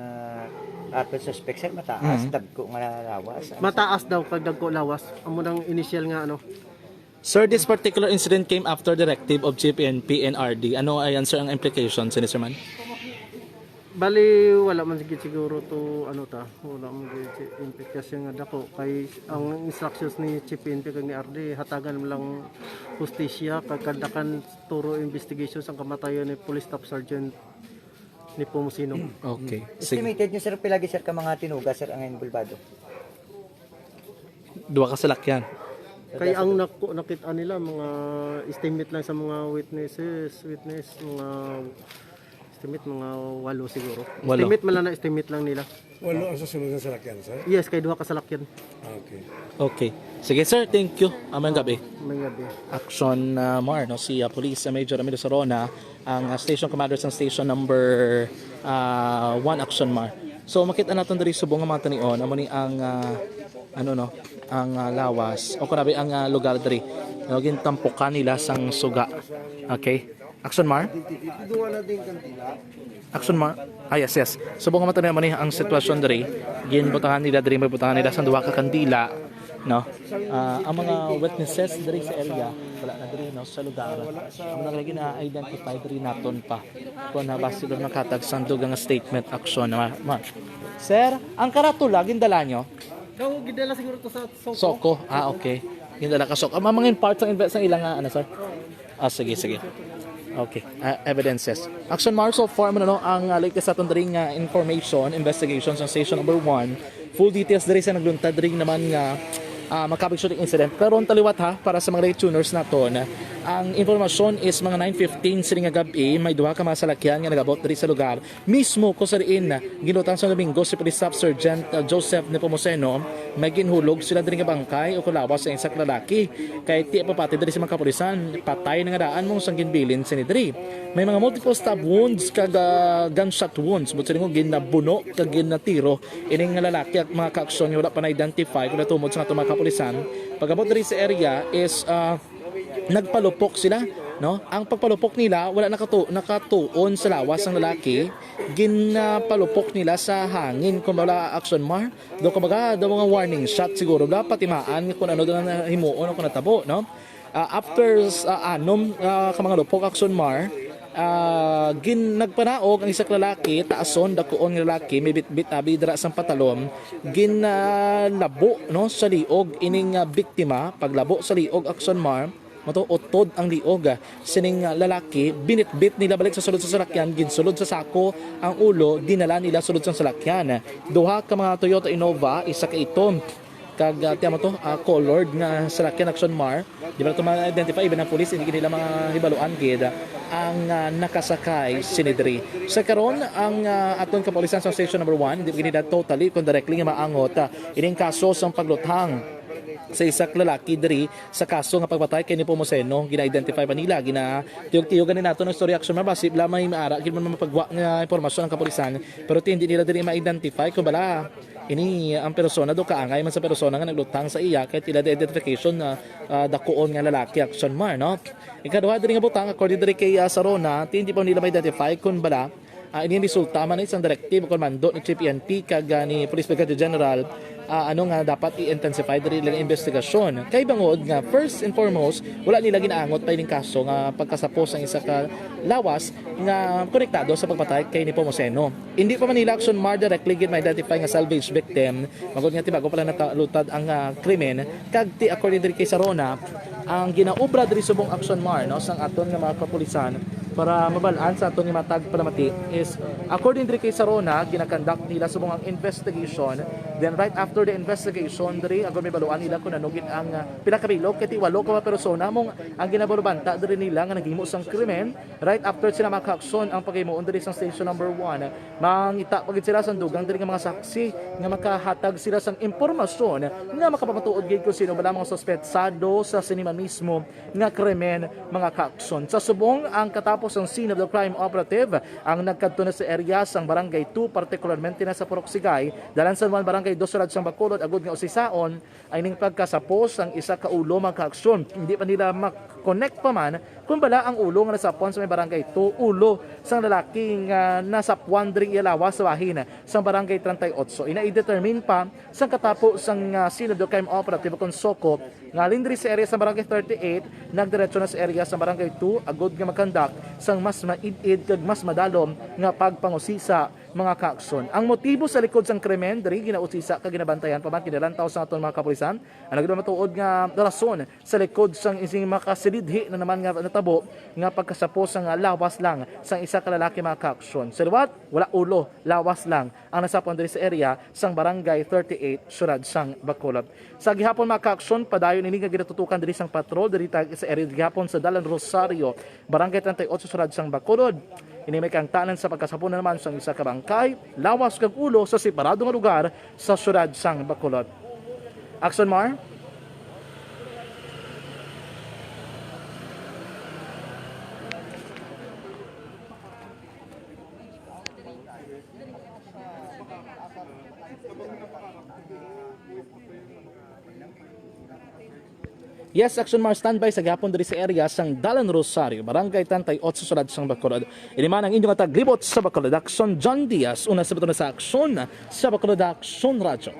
suspect sir mataas dagko nga lawas? Mataas daw kag dagko lawas. Amo nang initial nga ano. Sir, this particular incident came after directive of Chief PNP and RD. Ano ayan sir ang implications, Sir Man? Bali wala man siguro to wala man gid implikasyon nga dako kay ang instructions ni Chief PNP kag ni RD hatagan lang hustisya kag kadakan turo investigations ang kamatayon ni Police Staff Sergeant Nepomuceno. Okay. Sige. Estimated nyo sir pilagi sir ka mga tinuga sir ang involvado? Duwa ka salakyan. Kay ang nakita nila mga estimate lang sa mga witness mga estimate mga 8 siguro. Walo. Estimate man lang na estimate lang nila. Walo ang susunod sa salakyan, sir? Yes, kay duha ka salakyan. Okay. Okay. Sige sir, thank you. Amayang gabi. May gabi. Action Mar, no? Si Police Major Ramiro Sarona, ang station commander sa station number 1 Action Mar. So makita natin diri subong nga mga tanion, amo ni ang ang lawas o kunabi ang lugar diri. No, gintampukan nila sang suga. Okay? Action Mar? Action Mar? Ah, yes. Subong nga matan ni ang sitwasyon diri. Ginbutangan nila diri, may butangan nila sa duwa ka kandila, no? Ang mga witnesses diri sa area wala na diri no sa lugar. Ang naglagi na identify diri naton pa. Kung nabasa sila nakatag sang dugang statement action ma. Sir, ang karatula gindala nyo? Daw gidala siguro to sa Soko. Ah, okay. Gindala ka soko. Mga parts ang invest ng ilang sir? Ah, sige. Okay, evidences. Action Mar, so far ang latest sa tundring information, investigations on station number 1. Full details diri sa nagluntad ring naman nga makabig shooting incident. Pero ang taliwat para sa mga late tuners naton, ang informasyon is mga 9:15 sini nga gabi, may duha ka mga salakyan nga nagabot diri sa lugar. Mismo ko sa riin ginutang sa Domingo si Police Staff Sergeant Joseph Nepomuceno, may ginhulog sila diri nga bangkay o kulawas sa isa ka lalaki. Kay ti papati diri sa mga kapulisan, patay na nga daan mong sang ginbilin sini diri. May mga multiple stab wounds kag gunshot wounds, but sila ginabuno kag ginatiro ining nga lalaki at mga kaaksyon wala pa na identify kung natumod sa mga kapulisan. Pagabot diri sa area is nagpalupok sila, no? Ang pagpalupok nila wala nakatuon sa lawas ng lalaki, ginapalupok nila sa hangin kung wala Action Mar. Do kumbaga daw mga warning shot siguro dapat timaan kung ano na himuon o kung natabo, no? After ka mga lupok Action Mar, nagpanaog ang isang lalaki, taason dakuon nga lalaki, may bitbit abidra sang patalom, ginlabo no sa liog ining biktima. Paglabo sa liog Action Mar, mato utod ang liog sining lalaki, binitbit nila balik sa sulod sa salakyan, ginsulod sa sako ang ulo, dinala nila sulod sa salakyan. Duha ka mga Toyota Innova, isa ka itom kag colored nga salakyan Action Mar. Di ba ito ma-identify even ang police, hindi nila mga Nahibalo-an gid ang nakasakay sinidri. Sa karon ang aton kapulisan sa station number 1, hindi nila totally kung directly nga maangot ining kaso sa pagluthang sa isa ka lalaki diri sa kaso nga pagpatay kay Nepomuceno. Gina-identify pa nila, tiyog-tiyogan ni nato ng story action mabasib lamay maara gid man mapagwa nga impormasyon ng kapulisan, pero hindi nila diri ma-identify kung bala ini ang persona do kaangay man sa persona nga naglutang sa iya kay tila the identification na dakuon nga lalaki action mar, no. Ikaduha diri nga butang according diri kay Sarona, hindi pa nila ma-identify kung bala ini resulta man isang directive o mando ni Chief PNP kag ni Police Brigadier General ano nga dapat i-intensify diri lang investigasyon. Kay bangod nga first and foremost wala nila ginaangot pa ining kaso nga pagkasapos ang isa ka lawas nga konektado sa pagpatay kay Nepomuceno. Hindi pa man nila action mar directly gid ma-identify nga salvage victim. Magod nga tibago pala natalutad ang krimen kag ti according diri kay Sarona ang ginaobra diri subong action mar, no, sang aton nga mga kapulisan para mabalaan sa aton nga matag palamati is according diri kay Sarona ginakandak nila subong ang investigation, then right after the investigation diri agud may baluan nila kung anugid ang pila ka bilog kay 8 ka persona mong ang ginabalubanta diri nila nga naghimo sang krimen. Right after sila makaaksyon ang paghimuon diri sang station number 1 mangita pagid sila sang dugang diri nga mga saksi nga makahatag sila sang impormasyon nga makapamatuod gid kung sino bala mga suspetsado sa sinima mismo nga krimen mga kaaksyon. Sa subong ang katapos ang scene of the crime operative ang nagkadto na sa area sang barangay 2 particularmente na sa Purok-Sigay dalan sa barangay 2 sulad sang Bacolod agud nga usisaon ay ning pagkasapos ang isa ka ulo magkaaksyon. Hindi pa nila connect pa man kung bala ang ulo nga nasapwan sa may barangay 2 ulo sang lalaki nga nasapwan diri lawas sa bahin sang barangay 38. Ina-determine pa sang katapos sang scene of the crime operative kung soko nga lindri sa area sa barangay 38 nagdiretso na sa area sa barangay 2 agud nga makandak sang mas maid-id kag mas madalom nga pagpangusisa mga kaaksyon. Ang motibo sa likod sang krimen diri ginausisa kag ginabantayan pa man kinalantaw sa aton mga kapulisan ang nagdumatuod nga rason sa likod sang ising makasilidhi na naman nga natabo nga pagkasapos sang lawas lang sang isa ka lalaki mga kaaksyon. Sa liwat wala ulo, lawas lang ang nasapon diri sa area sang barangay 38 sulad sang Bacolod. Sa gihapon mga kaaksyon padayon ini nga ginatutukan diri sang patrol diri sa area gihapon sa Dalan Rosario, barangay 38 sulad sang Bacolod. Ini may kangtanan sa pagkasapon naman sang isa ka bangkay, lawas kag ulo sa separado nga lugar sa syudad sang Bacolod. Action Mar. Yes, Action Mar, standby sa gapon diri sa area sang Dalan Rosario, barangay 38 sulad sang Bacolod. Ini man ang inyong taglibot sa Bacolod Action, John Diaz, una sa bato na sa aksyon sa Bacolod Action Radio.